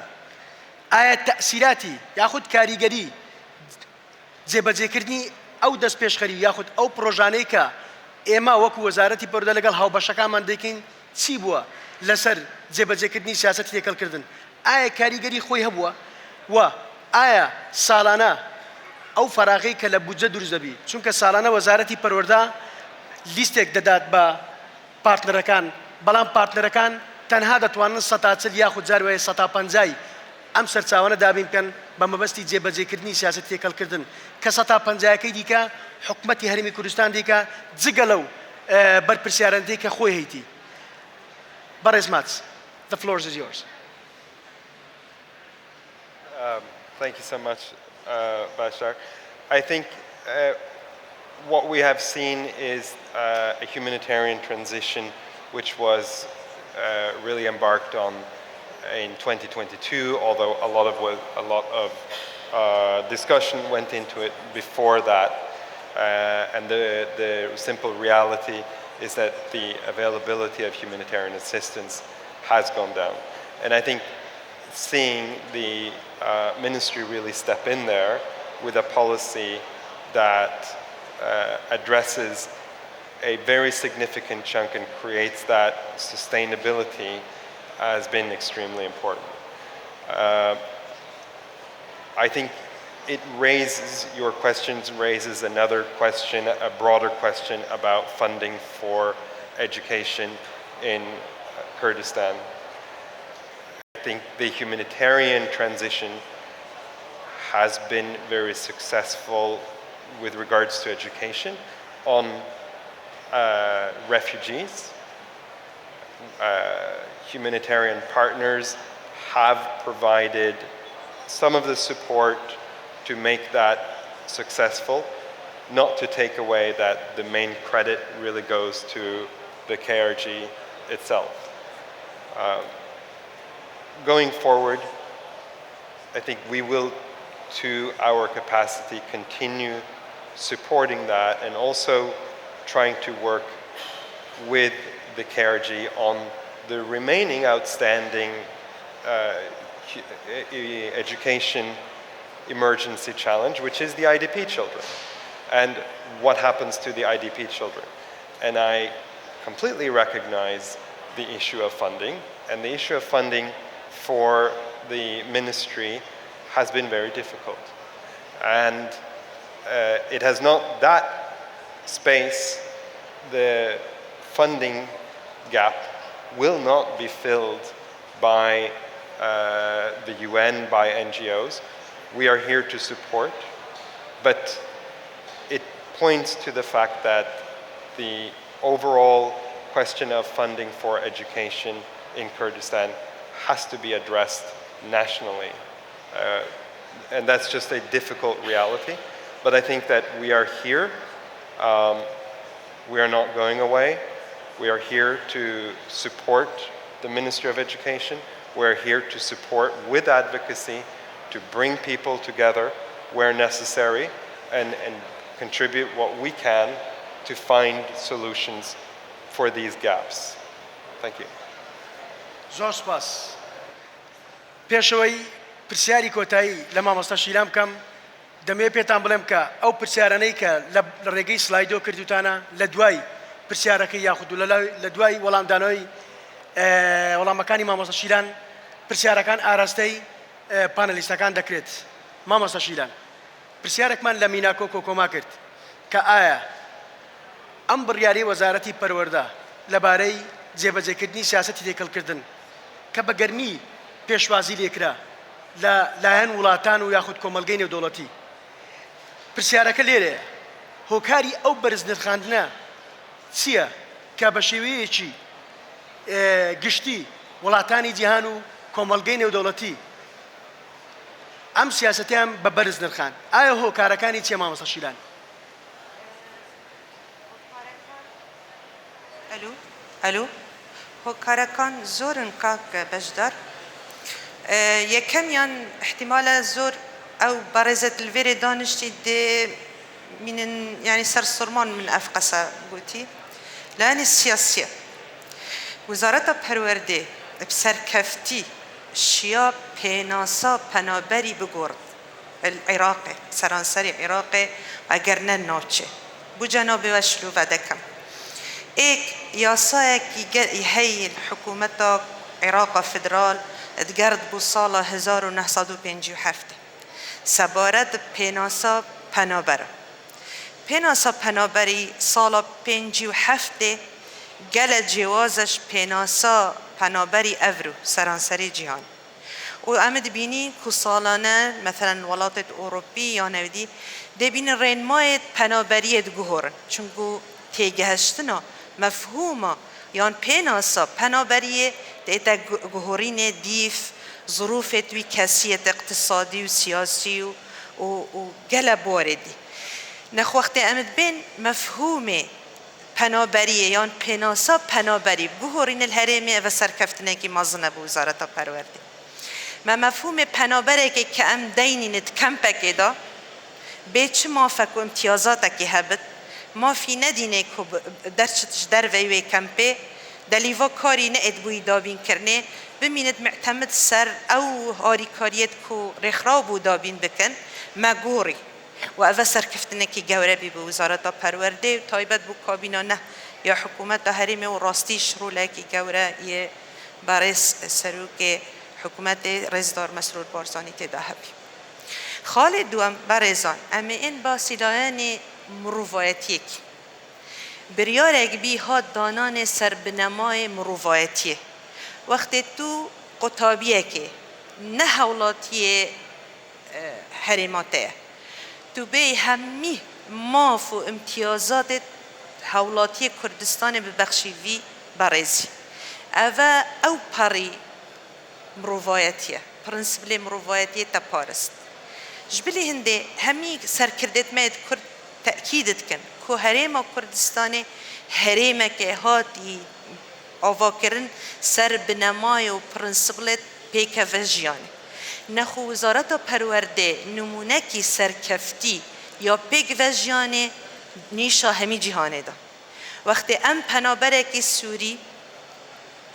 ئایا تەئسیراتی یاخود کاریگەری جێبەجێکردنی ئەو دەست پێشخەری یاخود ئەو پرۆژانەی کە ئێمە وەکو وەزارەتی پەروەردە لەگەڵ هاوبەشەکانمان دەکەین چی بووە لەسەر جێبەجێکردنی سیاسەتی تێکەڵکردن؟ ئایا کاریگەری خۆی هەبووە؟ و ئایا ساڵانە ئەو فەراغی کە لە بودجە دروست دەبی چونکە ساڵانە وەزارەتی پەروەردە لیستێک دەدات بە پارتنەرەکان بەڵام پارتنەرەکان تەنها دەتوانن 140 یاخود جاروایە 150 ئەم سەرچاوانە دابین بکەن بە مەبەستی جێبەجێکردنی سیاسەتی تێکەڵکردن کە 150یەکەی دیکە حکومەتی هەرێمی کوردستان دیکە جگە لەو بەرپرسیارەندەی کە خۆی هەیتی. بەڕێز ماچ, the floor is yours. Thank you so much, Bashar. I think what we have seen is a humanitarian transition which was really embarked on in 2022, although a lot of discussion went into it before that. And the simple reality is that the availability of humanitarian assistance has gone down. And I think seeing the ministry really step in there with a policy that addresses a very significant chunk and creates that sustainability has been extremely important. I think it raises, your questions raises another question, a broader question about funding for education in Kurdistan. I think the humanitarian transition has been very successful with regards to education on refugees. Humanitarian partners have provided some of the support to make that successful, not to take away that the main credit really goes to the KRG itself. Going forward, I think we will, to our capacity, continue supporting that and also trying to work with the KRG on the remaining outstanding education emergency challenge, which is the IDP children, and what happens to the IDP children. And I completely recognize the issue of funding, and the issue of funding for the ministry has been very difficult. And it has not that space, the funding gap will not be filled by the UN, by NGOs. We are here to support, but it points to the fact that the overall question of funding for education in Kurdistan has to be addressed nationally. And that's just a difficult reality. But I think that we are here. We are not going away. We are here to support the Ministry of Education. We're here to support with advocacy, to bring people together where necessary and contribute what we can to find solutions for these gaps. Thank you. زۆر سپاس. پێشەوەی پرسیاری کۆتایی لە مامۆستا شیلان بکەم دەمەوێت پێتان بڵێم کە ئەو پرسیارانەی کە لە ڕێگەی سلایدۆ کردوتانە لە دوای پرسیارەکەی یاخود لە دوای وەڵامدانەوەی وەڵامەکانی مامۆستا شیلان پرسیارەکان ئاراستەی پانەلیستەکان دەکرێت. مامۆستا شیلان پرسیارێکمان لە میناکۆ کۆکۆما کرد کە ئایا ئەم بڕیاری وەزارەتی پەروەردە لەبارەی جێبەجێکردنی سیاسەتی تێکەڵکردن کە بە گەرمی پێشوازی لێکرا لە لایەن وڵاتان و یاخود کۆمەلگەی نێودەوڵەتی پرسیارەکە لێرەیە هۆکاری ئەو بەرزنرخاندنە چییە کە بە شێوەیەکی گشتی وڵاتانی جیهان و کۆمەلگەی نێودەوڵەتی ئەم سیاسەتیان بە بەرز نرخان ئایا هۆکارەکانی چیە مامۆستا شیلان؟ ئەلو هۆکارەکان زۆرن کاک بەشدار یەکەمیان احتیمالە زۆر ئەو بەڕێزت لەوێرێ دانیشتی دێ منن یعنی سەرسوڕمان من ئەف قەسە گوتی لایەنی سیاسیە وزارەتە پەروەردێ بسەرکەفتی شیا پێناسا پەنابەری بگۆڕد عێراقێ سەرانسەری عێراقێ ئەگەر نە ناوچێ بوو جەنابێ شلوڤە دەکەم ایک یاسایەکی هەیە حکوومەتە عێراقە فدرال دگرد بۆ ساڵە 1957 سەبارەت پێناسا پەنابەرە پێناسا پەنابەری ساڵە 57 گەلە جیوازش پێناسا پەنابەری ئەڤرو سەرانسەری جیهان و ئەمە دەبینی کو ساڵانە مثلا وڵاتێت ئۆڕۆپی یا نەودی دەبینی ڕێنمایەت پەنابەریەت گوهۆڕن چونکو تێگەهشتنە مفهومة يان بيناسا پنابریه دیتا گهورین دیف ظروف توی کسیت اقتصادی و سیاسی و گلب واردی نخوخت امد بین مفهوم پنابریه یان پیناسا پنابری گهورین الهرمه و سرکفتنه که مازنه به وزارت پروردی ما مفهوم پنابره که ام دینینت کمپه دا به چه موافق و امتیازات که هبت ما فی ندینه که درچتش در وی کمپه دلیوا کاری نه ادبوی دابین کرنه بمیند معتمد سر او هاریکاریت که رخرابو دابین بکن مگوری و اوه سرکفتنه که گوربی به وزارت پرورده و تایبت بو کابینا نه یا حکومت هرمه و راستیش رو لکی گوره یه برس سروک حکومت رزدار مسرور بارزانی تداهبی خالد دوام برزان اما این با سیلایان مروایتیک بریارک بی ها دانان سربنمای مروایتیه وقتی تو قطابیه که نه حولاتی حرماته تو به همی ماف و امتیازات حولاتی کردستان ببخشیوی برزی او پاری مروایتیه پرنسپل مروایتیه تپارست جبلی هنده همی سرکردت مید کرد تأکیدت کن که هرم کردستان هرم که هاتی آواکرن سر بنمای و پرنسپلت پیک وجیانه نخو وزارت پرورده نمونه کی سرکفتی یا پیک وجیانه نیشا همی جهانه دا وقتی ام پنابره کی سوری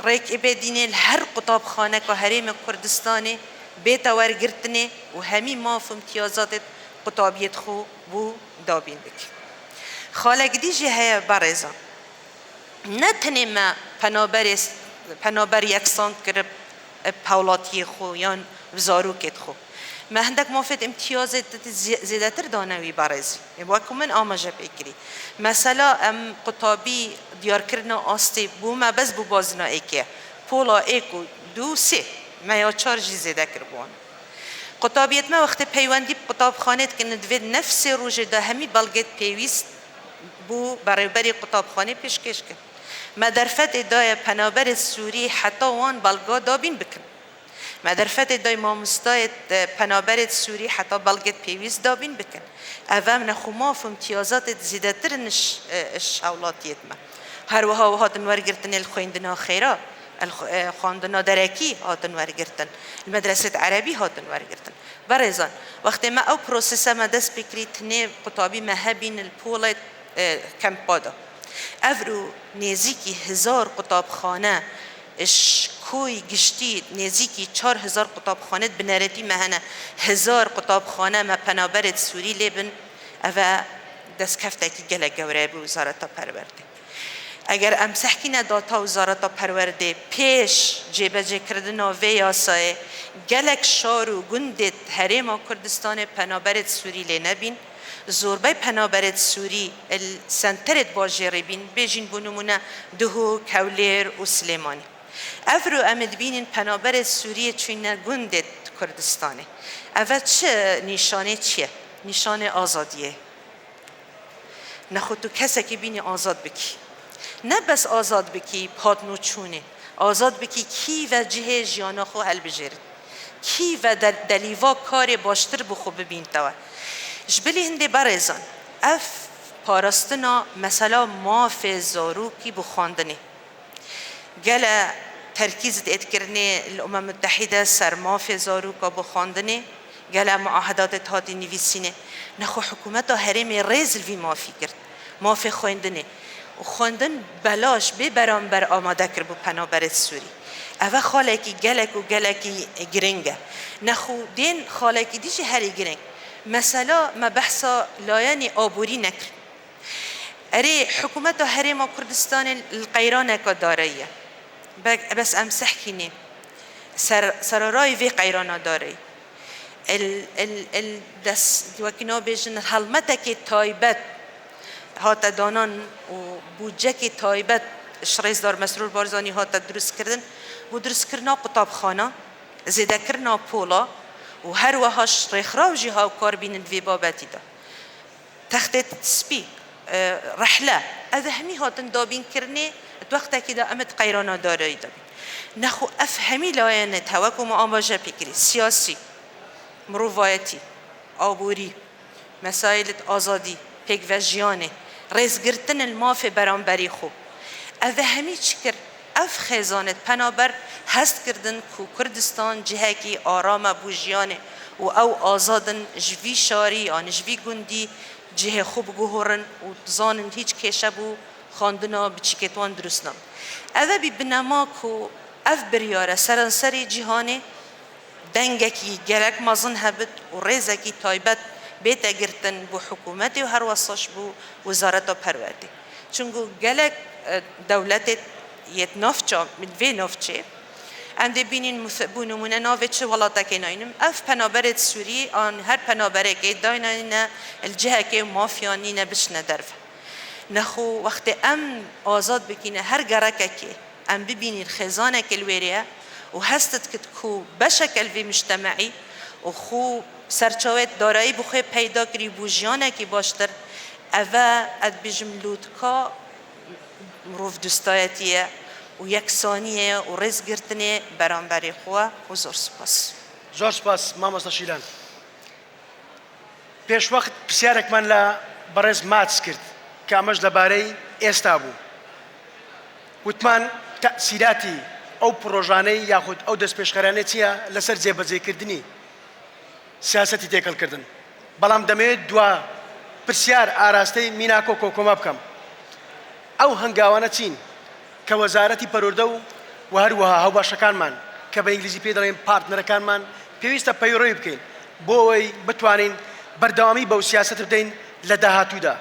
ریک ابدینه هر قطاب خانه که هرم کردستانه بیت ورگرتنه و همی ماف امتیازات قطابیت خو بو دابین بک خالق دیجی های برزان نه تنه ما پنابر یکسان کرب پولاتی خو یا وزاروکت خو ما هندك موفد امتياز زيادة دانوي بارزي وكم من آماجة بكري مثلا ام قطابي ديار كرنا آستي بوما بس ببازنا ايكيا بولا ايكو دو سي ما يا چارجي زيادة كربوان قطابيت ما وقت پیوندی قطاب خانه که ندوید نفس روز ده همی بلگت پیوست بو برابری قطاب خانه پیشکش کرد. مدرفت ادای پنابر سوری حتی وان بلگا دابین بکن. مدرفت ادای مامستای پنابر سوری حتی بلگت پیوست دابین بکن. اوام نخوماف امتیازات زیاده تر الشاولاتیت ما. هر وها هاتن ورگرتن الخویندنا خیرا. خواندنا درکی هاتن ورگرتن المدرسه عربی هاتن ورگرتن برزان وقتی ما او پروسس ما دست بکرید نه قطابی مهبین الپولت کمپادا افرو نزیکی 1000 قطابخانه اش کوی گشتی نزیکی 4000 قطابخانه بنارتی مهنه 1000 قطابخانه ما پنابرد سوری لبن اوه دست کفتکی گله گوره به وزارت پرورده اگر امسحکینا داتا وزارت پرورده پیش جبهه کردن و یاسای گلک شار و گندت هرم کردستان پنابرد سوری لنبین زوربای پنابرد سوری السنترت باجری بین بیجین بنمونه دهو کولیر و سلیمانی افرو امد بینین پنابرد سوری چون گندت کردستانه اول چه نشانه چیه؟ نشانه آزادیه نخود تو کسی که بینی آزاد بکی نه بس آزاد بکی پاد نوچونه آزاد بکی کی و جهه جیانا خو حل بجرد کی و دلیوا کار باشتر بخو ببین توا جبلی هنده برزان اف پارستنا مثلا ماف زاروکی بخواندنه گله ترکیز دید کرنه الامم المتحده سر ماف زاروکا بخواندنه گله معاهدات تهاتی نویسینه نخو حکومت هرم ریزل وی مافی کرد ماف خواندنه و خواندن بلاش به برانبر آماده کرد بو پنابرد سوری اوه خالکی گلک و گلکی گرنگه نخو دین خالکی دیجی هری گرنگ مثلا ما بحثا لایانی آبوری نکر اری حکومت هرم کردستان القیران که دارایه بس امسح کینه سرارای وی قیران داری دست وکینا بیجن حلمتک تایبت هات دانان و بودجه تایبت شریز دار مسرور بارزانی هات درست کردن و درست کرنا قطاب خانه زیده کرنا پولا و هر وهاش رخراوجی ها و کار بینند وی بابتی دا تخت سپی رحله از همی هاتن دابین کرنه وقتا که دا امد قیرانا دارایی دابین نخو افهمی لاینه توکو معامجه پیکری سیاسی مروایتی آبوری مسائل آزادی پیک و جیانه ریزگرتن الماف برانبری خوب اوه همی چکر اف خیزانت پنابر هست کردن که کردستان جهه کی آرام بوجیانه و او آزادن جوی شاری آن جوی گندی جهه خوب گوهرن و زانن هیچ کشه بو خواندنا بچیکتوان درستنام اوه بی بنما که اف بریاره سرانسری جهانه دنگکی گرک مازن هبت و ریزکی تایبت بیت گرتن بو حکومتی و هر وصاش بو وزارت پرورده چونگو گلک دولت یت نافچا من وی نافچه ام دی بینین مثبو نمونه نافچه ولاتا که ناینم اف پنابرد سوری آن هر پنابره که دایناینا الجهه که مافیانینا بشنه درفه نخو وقت ام آزاد بکینه هر گرکه که ام ببینین خزانه کلویریه و هستت کت کو بشکل وی مجتمعی و خو سرچاوت دارایی بخواه پیدا کری بوجیانه که باشتر اوه اد بجملود که مروف دوستایتیه و یکسانیه و رز گرتنه برانبری خواه و زور سپاس زۆر سپاس مامۆستا شیلان پێش وەخت پرسیارێکمان لە بەڕێز ماچ کرد کە ئەمەش لەبارەی ئێستا بوو وتمان تەئسیراتی ئەو پرۆژانەی یاخود ئەو دەستپێشخەرانەی چییە لەسەر جێبەجێکردنی سیاسەتی تێکەڵکردن بەڵام دەمەوێت دوا پرسیار ئاراستەی میناکۆ کۆکۆما بکەم ئەو هەنگاوانە چین کە وەزارەتی پەروەردە و هەروەها هاوباشەکانمان کە بە ئینگلیزی پێ دەڵێن پارتنەرەکانمان پێویستە پەیڕۆی بکەین بۆ ئەوەی بتوانین بەردەوامی بەو سیاسەت بدەین لە داهاتوودا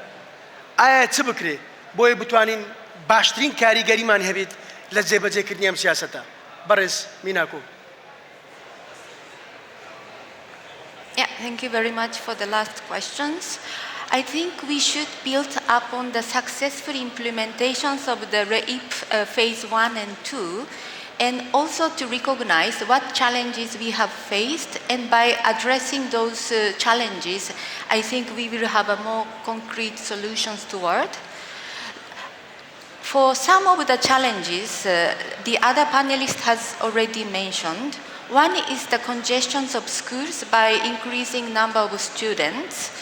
ئایا چ بکرێ بۆ ئەوەی بتوانین باشترین کاریگەریمان هەبێت لە جێبەجێکردنی ئەم سیاسەتە بەڕێز میناکۆ Thank you very much for the last questions. I think we should build upon the successful implementations of the RAPE phase 1 and 2, and also to recognize what challenges we have faced, and by addressing those challenges, I think we will have a more concrete solutions toward. For some of the challenges, the other panelist has already mentioned. One is the congestions of schools by increasing number of students,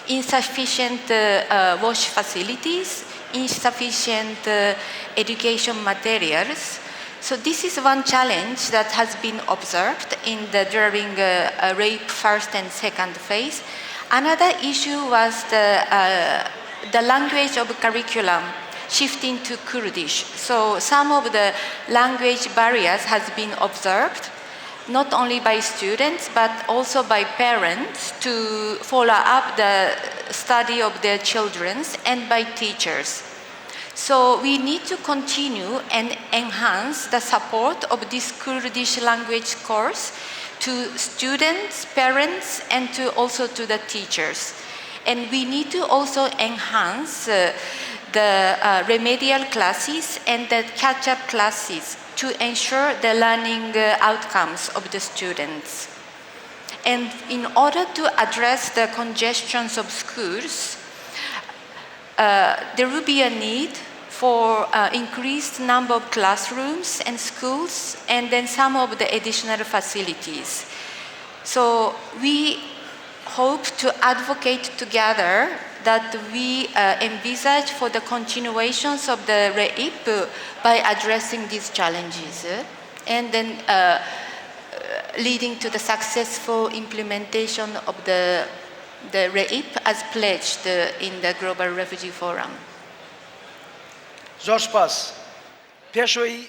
insufficient wash facilities, insufficient education materials. So this is one challenge that has been observed during RAPE first and second phase. Another issue was the language of curriculum shifting to Kurdish. So some of the language barriers has been observed, not only by students, but also by parents to follow up the study of their children, and by teachers. So we need to continue and enhance the support of this Kurdish language course to students, parents, and also to the teachers. And we need to also enhance the remedial classes and the catch-up classes to ensure the learning outcomes of the students. And in order to address the congestions of schools, there will be a need for increased number of classrooms and schools, and then some of the additional facilities. So we hope to advocate together that we envisage for the continuations of the RAPE by addressing these challenges, and then leading to the successful implementation of the RAPE as pledged in the Global Refugee Forum. زۆر سپاس. پێشەوەی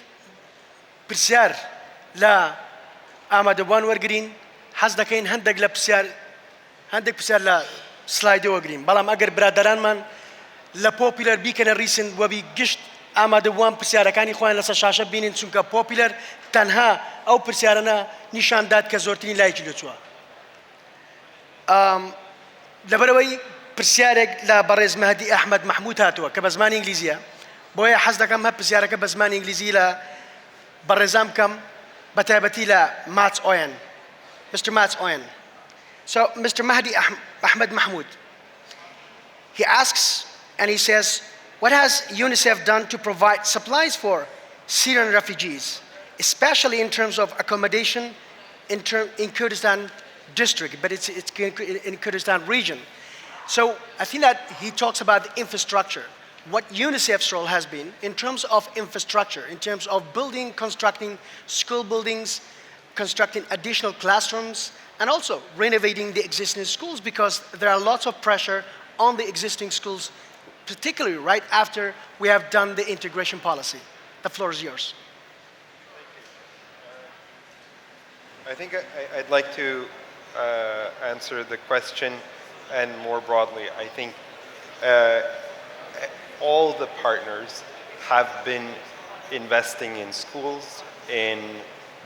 پرسیار لە ئامادەبوان وەرگرین، حەز دەکەین هەندێک پرسیار لە سلایدەوە گرین. بەڵام ئەگەر برادەرانمان لە پۆپیلەر بیکەنە ریسن وەبی گشت ئامادەبوان پرسیارەکانی خۆیان لەسەر شاشە بینین، چونکە پۆپیلەر تەنها ئەو پرسیارانە نیشاندات کە زۆرترین لایەکی لەچووە. لەبەرەوەی پرسیارێک لە بەڕێز مەهدی ئەحمەد مەحموود هاتووە کە بە زمانی ئینگلیزیە، بۆیە حەز دەکەم هەر پرسیارەکە بە زمانی ئینگلیزی لە بەڕێزام بکەم، بە تایبەتی لە ماتس ئۆیەن. Mr. Mats Oyen. So, Mr. Mahdi Ahmed Mahmoud, he asks and he says, what has UNICEF done to provide supplies for Syrian refugees, especially in terms of accommodation in Kurdistan district, but it's in Kurdistan region. So I think that he talks about the infrastructure, what UNICEF's role has been in terms of infrastructure, in terms of building, constructing school buildings, constructing additional classrooms, and also renovating the existing schools, because there are lots of pressure on the existing schools, particularly right after we have done the integration policy. The floor is yours. I think I'd like to answer the question, and more broadly, I think all the partners have been investing in schools, in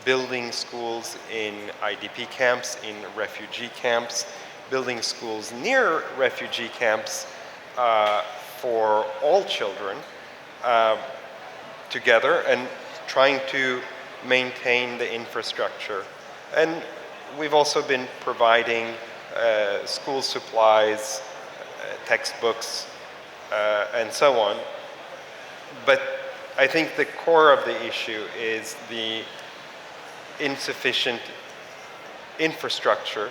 building schools in IDP camps, in refugee camps, building schools near refugee camps for all children together, and trying to maintain the infrastructure. And we've also been providing school supplies, textbooks, and so on. But I think the core of the issue is the insufficient infrastructure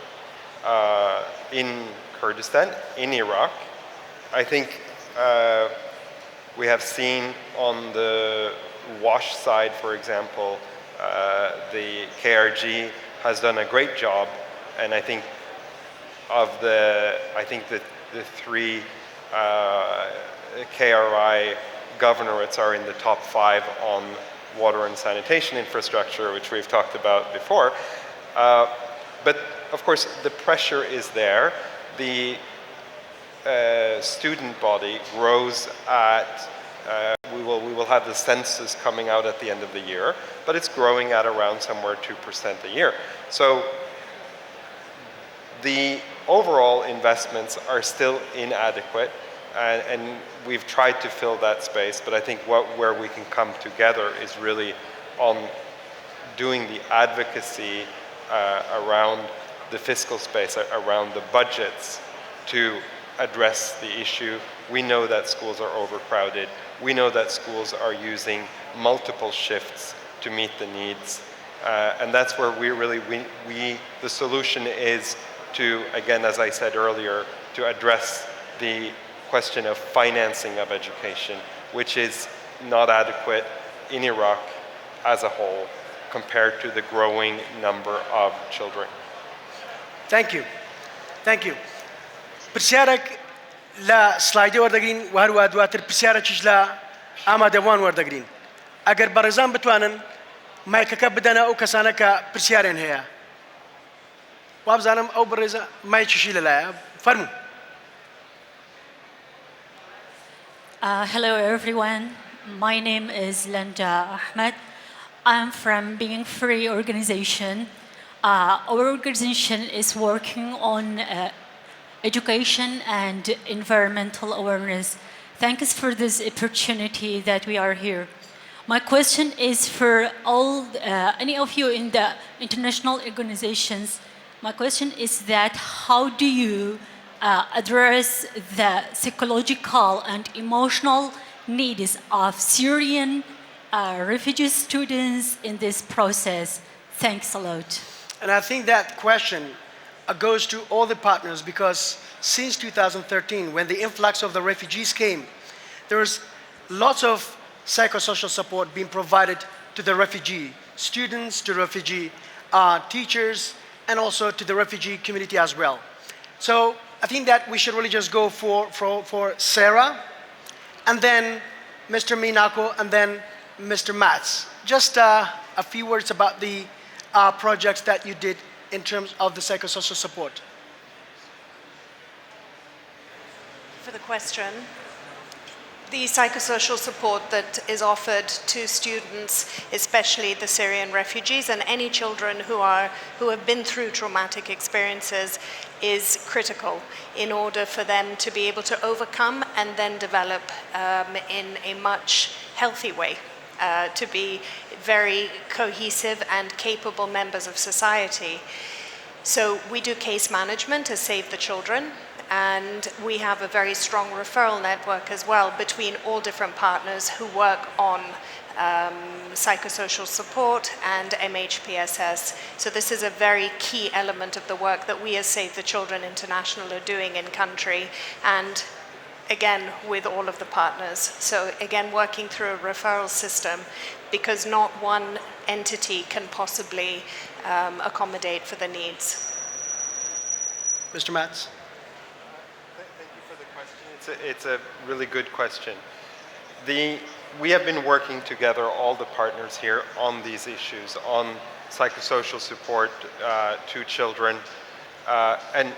in Kurdistan, in Iraq. I think we have seen on the WASH side, for example, the KRG has done a great job, and I think the three KRI governorates are in the top 5 on water and sanitation infrastructure, which we've talked about before. But of course, the pressure is there. The student body grows at, we will have the census coming out at the end of the year, but it's growing at around somewhere 2% a year. So The overall investments are still inadequate, and we've tried to fill that space, but I think where we can come together is really on doing the advocacy around the fiscal space, around the budgets to address the issue. We know that schools are overcrowded. We know that schools are using multiple shifts to meet the needs. And that's where the solution is to, again, as I said earlier, to address the question of financing of education, which is not adequate in Iraq as a whole compared to the growing number of children. Thank you. Thank you. پرسیارێک لە سلایدی وەردەگرین و هەروە دواتر پرسیارێکیش لە ئامادەبووان وەردەگرین. ئەگەر بەڕێزان بتوانن مایکەکە بدەنە ئەو کەسانە کە پرسیارێن هەیە. وابزانم ئەو بەڕێزە مایکیشی لەلایە. فەرموو. Hello everyone. My name is Landa Ahmed. I'm from Being Free organization. Our organization is working on education and environmental awareness. Thanks for this opportunity that we are here. My question is for all, any of you in the international organizations. My question is that how do you address the psychological and emotional needs of Syrian refugee students in this process? Thanks a lot. And I think that question goes to all the partners, because since 2013, when the influx of the refugees came, there was lots of psychosocial support being provided to the refugee students, to refugee teachers, and also to the refugee community as well. So I think that we should really just go for Sarah, and then Mr. Minako, and then Mr. Mats. Just a few words about the projects that you did in terms of the psychosocial support. For the question, the psychosocial support that is offered to students, especially the Syrian refugees and any children who have been through traumatic experiences, is critical in order for them to be able to overcome and then develop in a much healthy way, to be very cohesive and capable members of society. So we do case management to Save the Children, and we have a very strong referral network as well between all different partners who work on psychosocial support and MHPSS. So this is a very key element of the work that we as Save the Children International are doing in country, and again with all of the partners. So again, working through a referral system, because not one entity can possibly accommodate for the needs. Mr. Mats? Thank you for the question. It's a really good question. We have been working together, all the partners here, on these issues, on psychosocial support to children. And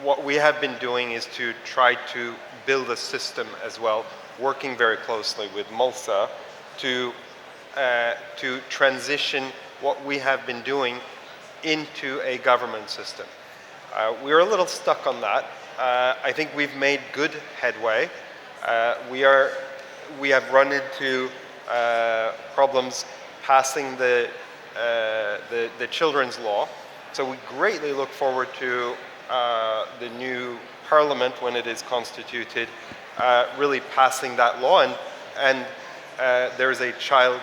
what we have been doing is to try to build a system as well, working very closely with MULSA to transition what we have been doing into a government system. We're a little stuck on that. I think we've made good headway. We have run into problems passing the children's law. So we greatly look forward to the new parliament, when it is constituted, really passing that law. And there is a child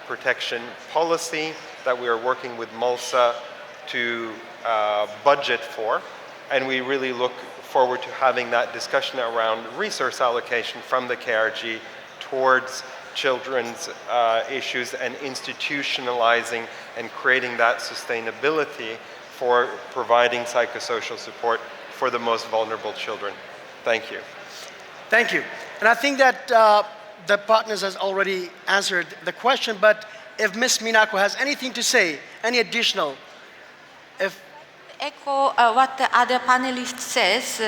protection policy that we are working with MULSA to budget for. And we really look forward to having that discussion around resource allocation from the KRG towards children's issues and institutionalizing and creating that sustainability for providing psychosocial support for the most vulnerable children. Thank you. Thank you. And I think that the partners has already answered the question, but if Ms. Minako has anything to say, any additional, if echo what the other panelist says.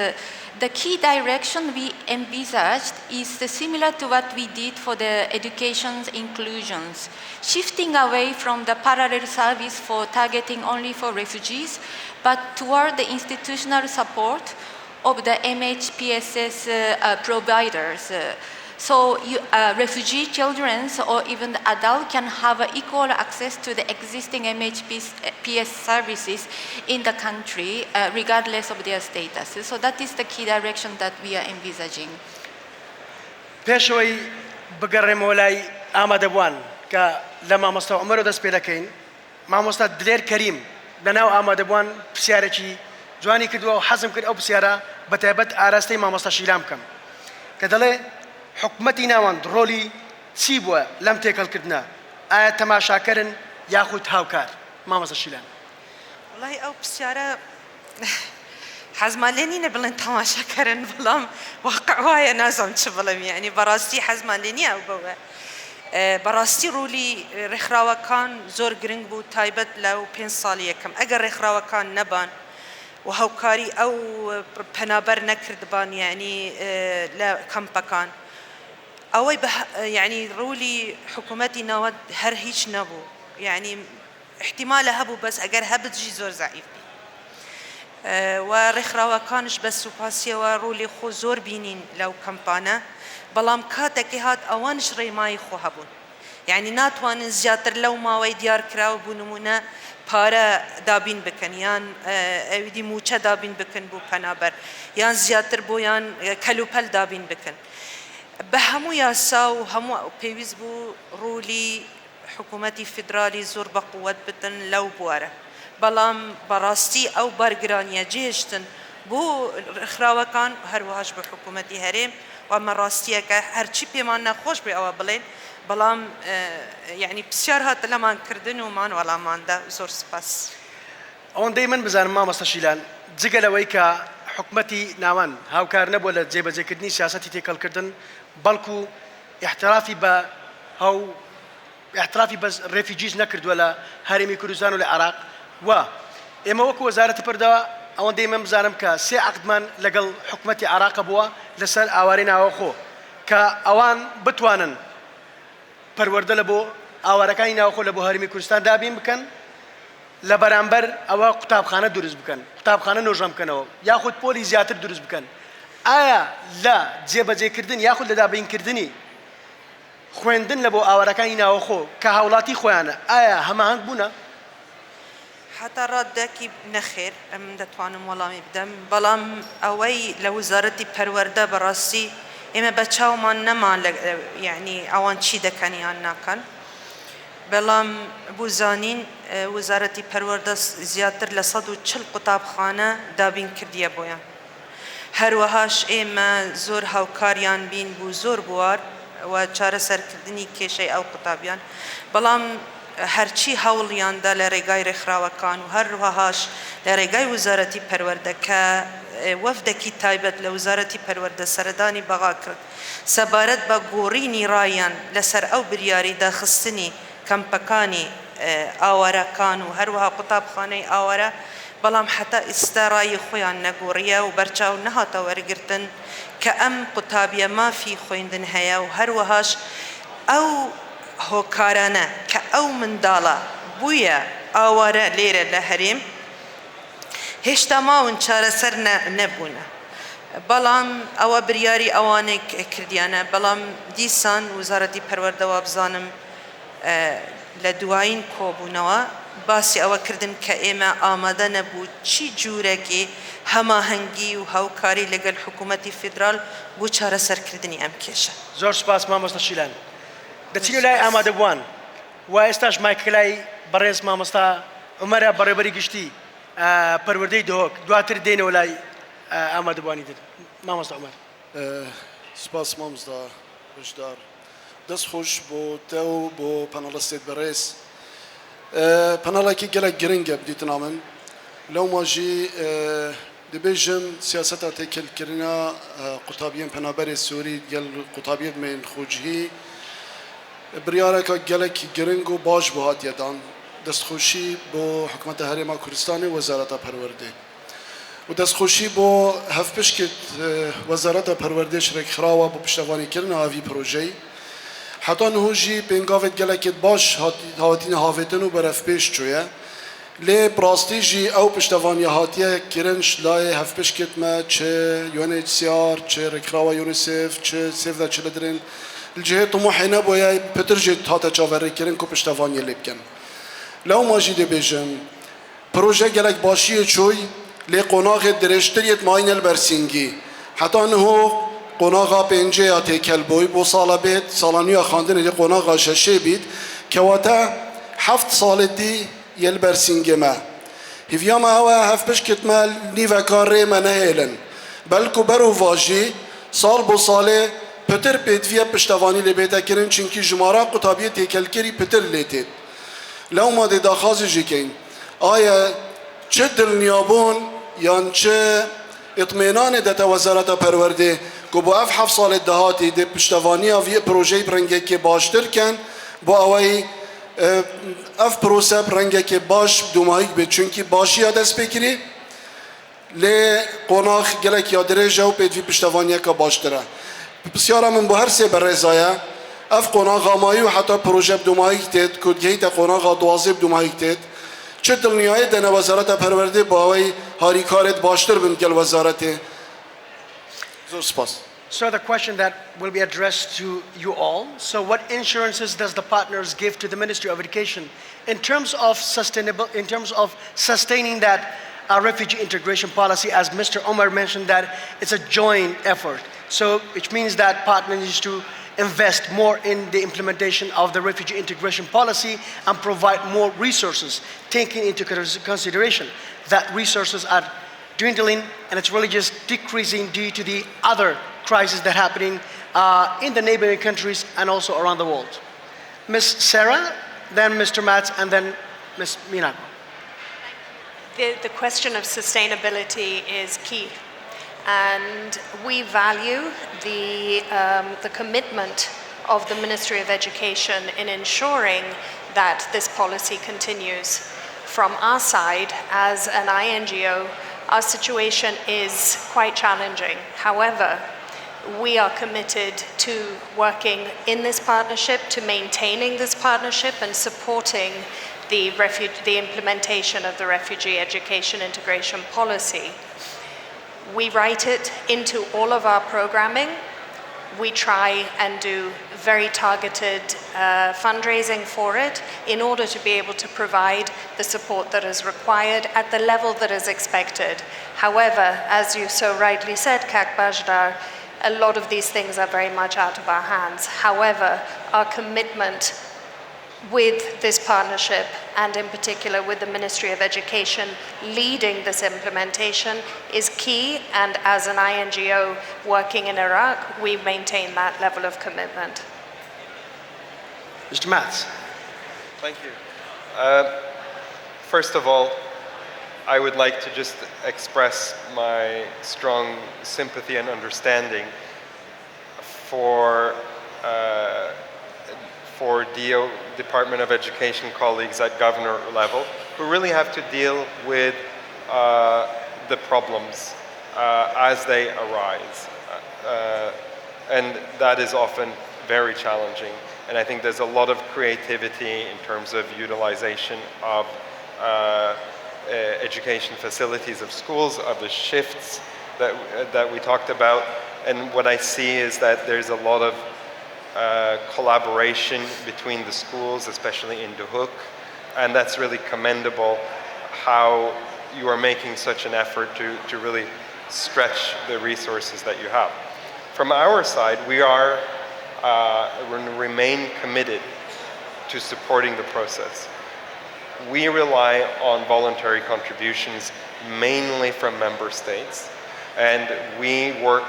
The key direction we envisaged is similar to what we did for the education inclusions, shifting away from the parallel service for targeting only for refugees, but toward the institutional support of the MHPSS providers. So refugee children or even the adult can have equal access to the existing MHPS services in the country, regardless of their status. So that is the key direction that we are envisaging. پێشەوەی بگەڕێمەوە لای ئامادەبوان کە لە مامۆستا عومەرەوە دەست پێ دەکەین مامۆستا دلێر کەریم لەناو ئامادەبوان پرسیارێکی جوانی کردووە و حەزم کرد ئەو پرسیارە بەتایبەت ئاراستەی مامۆستا شیلان بکەم کە دەڵێ حکومەتی ناوەند ڕۆلی چی بووە لەم تێکەڵکردنە ئایا تەماشاکەرن یاخود هاوکار مامۆستا شیلان وڵی ئەو پرسیارە حەزمان لێ نینە بڵێن تەماشاکەرن بەڵام واقع وایە نازانم چ بڵێم یعنی بەڕاستی حەزمان لێ نییە ئەو بەوە بەڕاستی ڕوولی ڕێکخراوەکان زۆر گرنگ بوو تایبەت لەو 5 ساڵی یەکەم ئەگەر ڕێکخراوەکان نەبان و هاوکاری ئەو پەنابەر نەکردبان یعنی لە کەمپەکان ئەوەی یعنی ڕوولی حکوومەتی ناوەند هەر هیچ نەبوو یعنی احتیمالە هەبوو بەس ئەگەر هەبتژی زۆر زەعیف و ڕێکخراوەکانش بە سوپاسیەوە ڕوولی خۆ زۆر بینین لەو کەمپانە بەڵام کاتێکی هات ئەوانش ڕێمایی خۆ هەبوون یعنی ناتوانن زیاتر لەو ماوەی دیارکراوە بوو نمونە پارە دابین بکەن یان ئەویدی موچە دابین بکەن بۆ پەنابەر یان زیاتر بۆ یان کەلوپەل دابین بکەن بە هەموو یاسا و هەموو پێویست بوو ڕوولی حکوومەتی فیدرالی زۆر بە قووەت بدن لەو بوارە بەڵام بەڕاستی ئەو بەرگرانیە جێهێشتن بۆ ڕێکخراوەکان هەروەهاش بە حکوومەتی هەرێم و ئەمە ڕاستیەکە هەرچی پێمان نەخۆش بێ ئەوە بڵێن بەڵام یعنی پرسیار هاتە لەمان کردن ومان وەڵاماندا زۆر سپاس ئەوەندەی من بزانم مامۆستا شیلان جگە لەوەی کە حکوومەتی ناوەند هاوکار نەبووە لە جێبەجێکردنی سیاسەتی تێکەڵکردن بەڵکو احترافی بە ڕێفیجیز نەکردووە لە هەرێمی کوردستان و لە عێراق و ئێمە وەکو وەزارەتی پەروەردە ئەوەندەی من بزانم کە 3 عەقدمان لەگەڵ حکوومەتی عێراقە بووە لەسەر ئاوارەی ناوەخۆ کە ئەوان بتوانن پەروەردە لە بۆ ئاوارەکانی ناوەخۆ لە بۆ هەرێمی کوردستان دابین بکەن لە بەرامبەر ئەوە قوتابخانە دروست بکەن قوتابخانە نۆژەم بکەنەوە یاخود پۆلی زیاتر دروست بکەن ئایا لە جێبەجێکردن یاخود لە دابینکردنی خوێندن لە بۆ ئاوارەکانی ناوەخۆ کە هاوڵاتی خۆیانە ئایا هەماهەنگ بوونە حتا ڕادداکی نەخێر ئەم دەتوانم وەڵامی بدەم بەڵام ئەوەی لە وزارەتی پەروەردە بەڕاستی ئێمە بە چاومان نەمان یعنی ئەوان چی دەکەن یان ناکەن بەڵام بوزانین وزارەتی پەروەردە زیاتر لە 140 قوتابخانە دابین کردیە بۆیان هەروەهاش ئێمە زۆر هاوکاریان بین بوو زۆر بوار و چارەسەرکردنی کێشەی ئەو قوتابیان بەڵام هەرچی هەوڵیاندا لە ڕێگای ڕێکخراوەکان و هەروەهاش لە ڕێگای وزارەتی پەروەردە کە وەفدێکی تایبەت لە وزارەتی پەروەردە سەردانی بەغا کرد سەبارەت بە گۆڕینی ڕایان لەسەر ئەو بریاری داخستنی کەمپەکانی ئاوارەکان و هەروەها قوتابخانەی ئاوارە بەڵام حتا ئێستا ڕایی خۆیان نەگۆڕیە و بەرچاو نەهاتە وەرگرتن کە ئەم قوتابیە مافی خوێندن هەیە و هەروەهاش ئەو هۆکارانە کە ئەو منداڵە بوویە ئاوارە لێرە لە هەرێم هێشتا ماون چارەسەر نەبوونە بەڵام ئەوە بریاری ئەوانەی کردیانە بەڵام دیسان وزارەتی پەروەردەوە بزانم لە دوایین کۆبوونەوە باسی ئەوە کردن کە ئێمە ئامادە نەبوو چی جوورێکی هەماهەنگی و هاوکاری لەگەڵ حکوومەتی فیدرال بۆ چارەسەرکردنی ئەم کێشە زۆر سپاس مامۆستا شیلان دەچین لای ئامادەبووان و ئێستاش مایکلای بەڕێز مامۆستا عومەرە بەڕێبەری گشتی پەروەردەی دۆک دواتر دێنەوە لای ئامادەبوانی تر مامۆستا عومەر سپاس مامۆستا بەشدار دەست خۆش بۆ تە و بۆ پەنەڵەستێت بەڕێز پەنەڵێکی گەلێک گرنگە بدیتنا من لەو ماژی دەبێژم سیاسەتا تێکەلکردنا قوتابیان پەنابەری سووری گەل قوتابیەت مێن خوجهی بریارێکە گەلێکی گرنگ و باش بۆ هاتیەدان دەستخۆشی بۆ حکوومەتە هەرێما کوردستانی وەزارەتە پەروەردەیی و دەستخۆشی بۆ هەفتپشکت وەزارەتە پەروەردەیی شرێکخراوە بۆ پشتەوانیکردنە ئاوی پرۆژەی حتا نهۆژی پێنگاوێت گەلێکت باش هاتینە هاوێتن و بەرەف پێش چوویە لێ بڕاستیژی ئەو پشتەوانیە هاتیە کرنج لای هەفتپشکتمە چ UNHCR چ ڕێکخراوە یونیسف چ سێڤ دە چیلدرن الجهه طموحی نبوده پترجت هات چاوری کردن کو پشتوانی لیب کن. لو ماجی دبیجم پروژه گلک باشیه چوی لی قناق درشتریت ماین البرسینگی حتی نه قناقا پنجه یا تکل بوی بو سال بید سالانیا خواندن لی قناقا ششه بید که واتا 7 سال دی یل برسینگی ما هیویا ما هوا هف بشکت مال نیو کاری ما نهیلن بلکو برو واجی سال بو ساله پتر پیدویه پشتوانی لبیده کرن چنکی جمارا قطابیه تکلکری پتر لیتید لو ما دی داخازی جیکین آیا چه دلنیابون یان چه اطمینان دتا وزارت پرورده که با 7 سال دهاتی دی پشتوانی آوی پروژه برنگه که باشتر کن با اوی اف پروسه برنگه که باش دومایک بید چونکی باشی ها دست بکری لی قناخ گلک یادره جو پیدوی پشتوانی که باشتره بسیار من با هر سه برزایه اف قناغ مایی و حتی پروژه بدومایک تید کدگهیت قناغ دوازه بدومایک تید چه دلنیای دن وزارت پرورده با اوی هاری کارت باشتر بند گل وزارته زور سپاس. So the question that will be addressed to you all. So what insurances does the partners give to the Ministry of Education in terms of sustaining that refugee integration policy, as Mr. Omar mentioned that it's a joint effort. So which means that partners need to invest more in the implementation of the refugee integration policy and provide more resources, taking into consideration that resources are dwindling and it's really just decreasing due to the other crises that are happening in the neighboring countries and also around the world. Ms. Sarah, then Mr. Mats, and then Ms. Minako. The question of sustainability is key. And we value the commitment of the Ministry of Education in ensuring that this policy continues. From our side, as an INGO, our situation is quite challenging. However, we are committed to working in this partnership, to maintaining this partnership and supporting the implementation of the refugee education integration policy. We write it into all of our programming. We try and do very targeted fundraising for it in order to be able to provide the support that is required at the level that is expected. However, as you so rightly said, Kak Bajdar, a lot of these things are very much out of our hands. However, our commitment with this partnership, and in particular with the Ministry of Education leading this implementation, is key, and as an INGO working in Iraq, we maintain that level of commitment. Mr. Mats. Thank you. First of all, I would like to just express my strong sympathy and understanding for Department of Education colleagues at governor level who really have to deal with the problems as they arise. And that is often very challenging. And I think there's a lot of creativity in terms of utilization of education facilities of schools, of the shifts that we talked about. And what I see is that there's a lot of collaboration between the schools, especially in Duhok, and that's really commendable how you are making such an effort to really stretch the resources that you have. From our side, we remain committed to supporting the process. We rely on voluntary contributions mainly from member states, and we work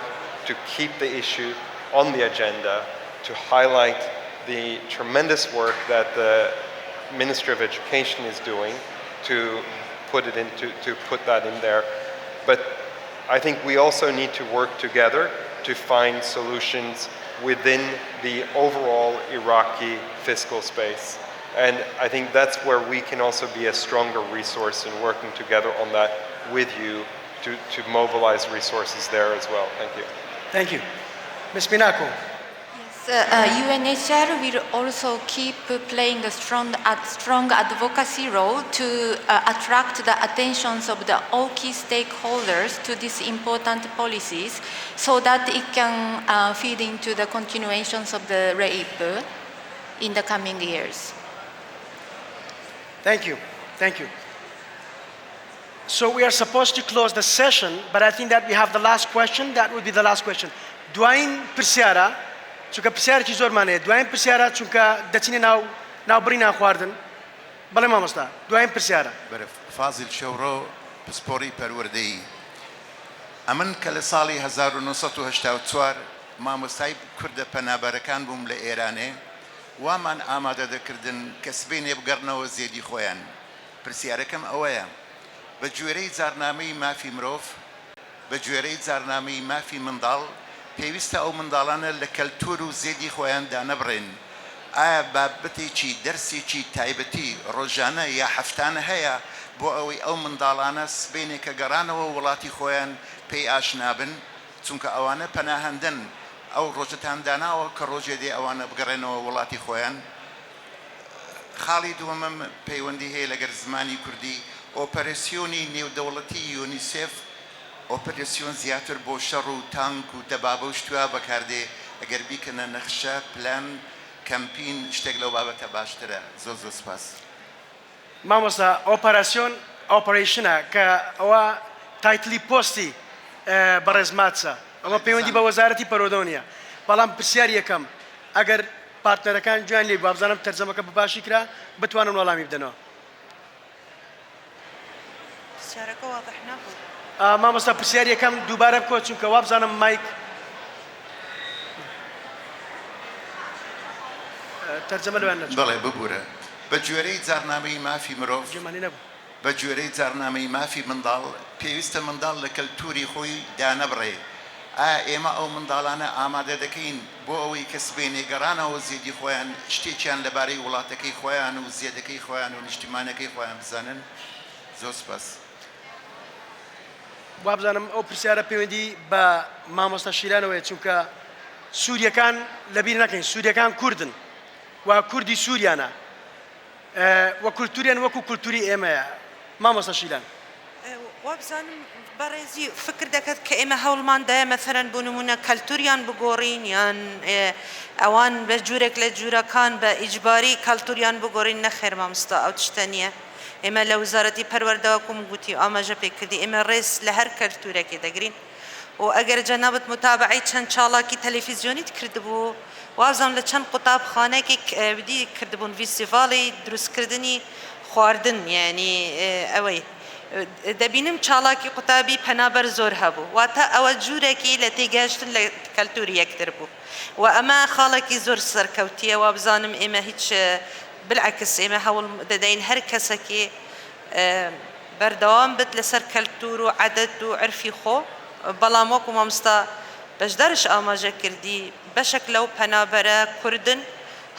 to keep the issue on the agenda, to highlight the tremendous work that the Ministry of Education is doing to put that in there. But I think we also need to work together to find solutions within the overall Iraqi fiscal space. And I think that's where we can also be a stronger resource in working together on that with you to mobilize resources there as well. Thank you. Thank you. Ms. Minako. UNHCR will also keep playing a strong advocacy role to attract the attentions of all key stakeholders to these important policies so that it can feed into the continuations of the rape in the coming years. Thank you. Thank you. So we are supposed to close the session, but I think that we have the last question. That would be the last question. Dwain Persiara, چونکە پرسیارێکی زۆرمانەیە دوایین پرسیارە چونکە دەچینە ناو بڕی ناخواردن بەڵێ مامۆستا دوایین پرسیارە فازل شەورۆ پسپۆڕی پەروەردەیی ئەمن کە لە ساڵی 1984 مامۆستای کوردە پەنابەرەکان بووم لە ئێرانێ وامان ئامادە دەکردن کە سبەینێ بگەڕنەوە زێدی خۆیان پرسیارەکەم ئەوەیە بە گوێرەی جارنامەی مافی مرۆڤ بە گوێرەی جارنامەی مافی منداڵ پێویستە ئەو منداڵانە لە کەلتور و زێدی خۆیاندا نەبڕێن ئایا بابەتێکی دەرسێکی تایبەتی ڕۆژانە یا هەفتانە هەیە بۆ ئەوەی ئەو منداڵانە سبەینێکە گەڕانەوە وڵاتی خۆیان پێی ئاشنابن چونکە ئەوانە پەناهەندن ئەو ڕۆژەتان داناوە کە ڕۆژێ دێ ئەوانە بگەڕێنەوە وڵاتی خۆیان خاڵی دووەمم پەیوەندی هەیە لەگەر زمانی کوردی ئۆپەرسیۆنی نێودەوڵەتی یونیسێف ئۆپەرسیۆن زیاتر بۆ شەڕ و تانک و دەبابە و شتووە بەکاردێ ئەگەر بیکەنە نەخشە پلان کەمپین شتێک لەو بابەتە باشترە زۆر زۆر سپاس مامۆستا ئۆپەراسیۆن ئۆپەرێشنە کە ئەوە تایتلی پۆستی بەڕێزماتچە ئەمە پەیوەندی بە وەزارەتی پەرۆدۆ نیە بەڵام پرسیاری یەکەم ئەگەر پارتنەرەکان گویان لێ بابزانم تەرجەمەکە بەباشی کرا بتوانن وەڵامی بدەنەوە پرسیارەکە واضح نەبوو مامۆستا پرسیار یەکەم دووبارە بکۆ چونکە وابزانم مایک تەرجەمە لەوێن نەچوو بەڵێ ببوورە بە گوێرەی جارنامەی مافی مرۆڤ جێمانی نەبوو بە گوێرەی جارنامەی مافی منداڵ پێویستە منداڵ لە کەلتوری خۆی دانەبڕێ ئایا ئێمە ئەو منداڵانە ئامادە دەکەین بۆ ئەوەی کە سبەینێ گەڕانەوە زێدی خۆیان شتێکیان لەبارەی وڵاتەکەی خۆیان و زێدەکەی خۆیان و نیشتیمانەکەی خۆیان بزانن زۆر سپاس وابزانم ئەو پرسیارە پەیوەندی بە مامۆستا شیرانەوەیە چونکە سووریەکان لەبیر نەکەین سووریەکان کوردن و کوردی سووریانە وە کولتوریان وەکو کولتوری ئێمەیە مامۆستا شیران وابزانم بەڕێزی فکر دەکەت کە ئێمە هەوڵماندایە مەسەرەن بۆ نمونە کەلتوریان بگۆڕین یان ئەوان بە جوورێک لە جوورەکان بە ئیجباری کەلتوریان بگۆڕین نەخێر مامۆستا ئەو تشتە نییە ئێمە لە وزارەتی پەروەردەوەکم گوتی ئاماژە پێکردی ئێمە ڕێز لە هەر کەلتورێکی دەگرین و ئەگەر جەنابەت متابعی چەند چاڵاکی تەلەڤیزیۆنیت کردبوو وازم لە چەند قوتابخانەیەکی بدی کردبوون فیستیڤاڵی دروستکردنی خواردن یعنی ئەوەی دەبینم چاڵاکی قوتابی پەنابەر زۆر هەبوو واتە ئەوە جوورێکی لە تێگەشتن لە کەلتوری یەکتر بوو و ئەمە خاڵێکی زۆر سەرکەوتیە و بزانم ئێمە هیچ بالعکس ئێمە هەوڵ دەدەین هەر کەسێکی بەردەوام بێت لەسەر کەلتور و عەدەت و عرفی خۆ بەڵام وەکو مامۆستا بەشدارش ئاماژە کردی بەشێک لەو پەنابەرە کوردن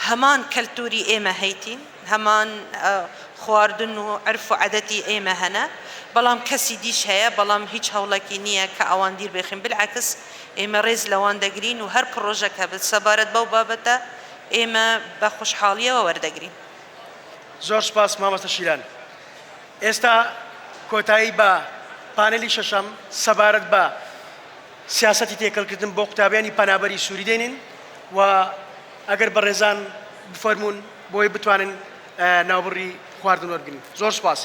هەمان کەلتوری ئێمە هەیتین هەمان خواردن و عرف و عەدەتی ئێمە هەنە بەڵام کەسی دیش هەیە بەڵام هیچ هەوڵێکی نییە کە ئەوان دیر بێخین بالعکس ئێمە ڕێز لەوان دەگرین و هەر پرۆژەکە بێت سەبارەت بەو بابەتە ئێمە بە خۆشحاڵیەوە وەردەگرین زۆر سپاس مامۆستا شیران ئێستا کۆتایی بە پانێلی شەشەم سەبارەت بە سیاسەتی تێکەڵکردن بۆ قوتابیانی پەنابەری سووری دێنین و ئەگەر بەڕێزان بفەرمونون بۆی بتوانن ناوبڕی خواردن وەرگرین زۆر سپاس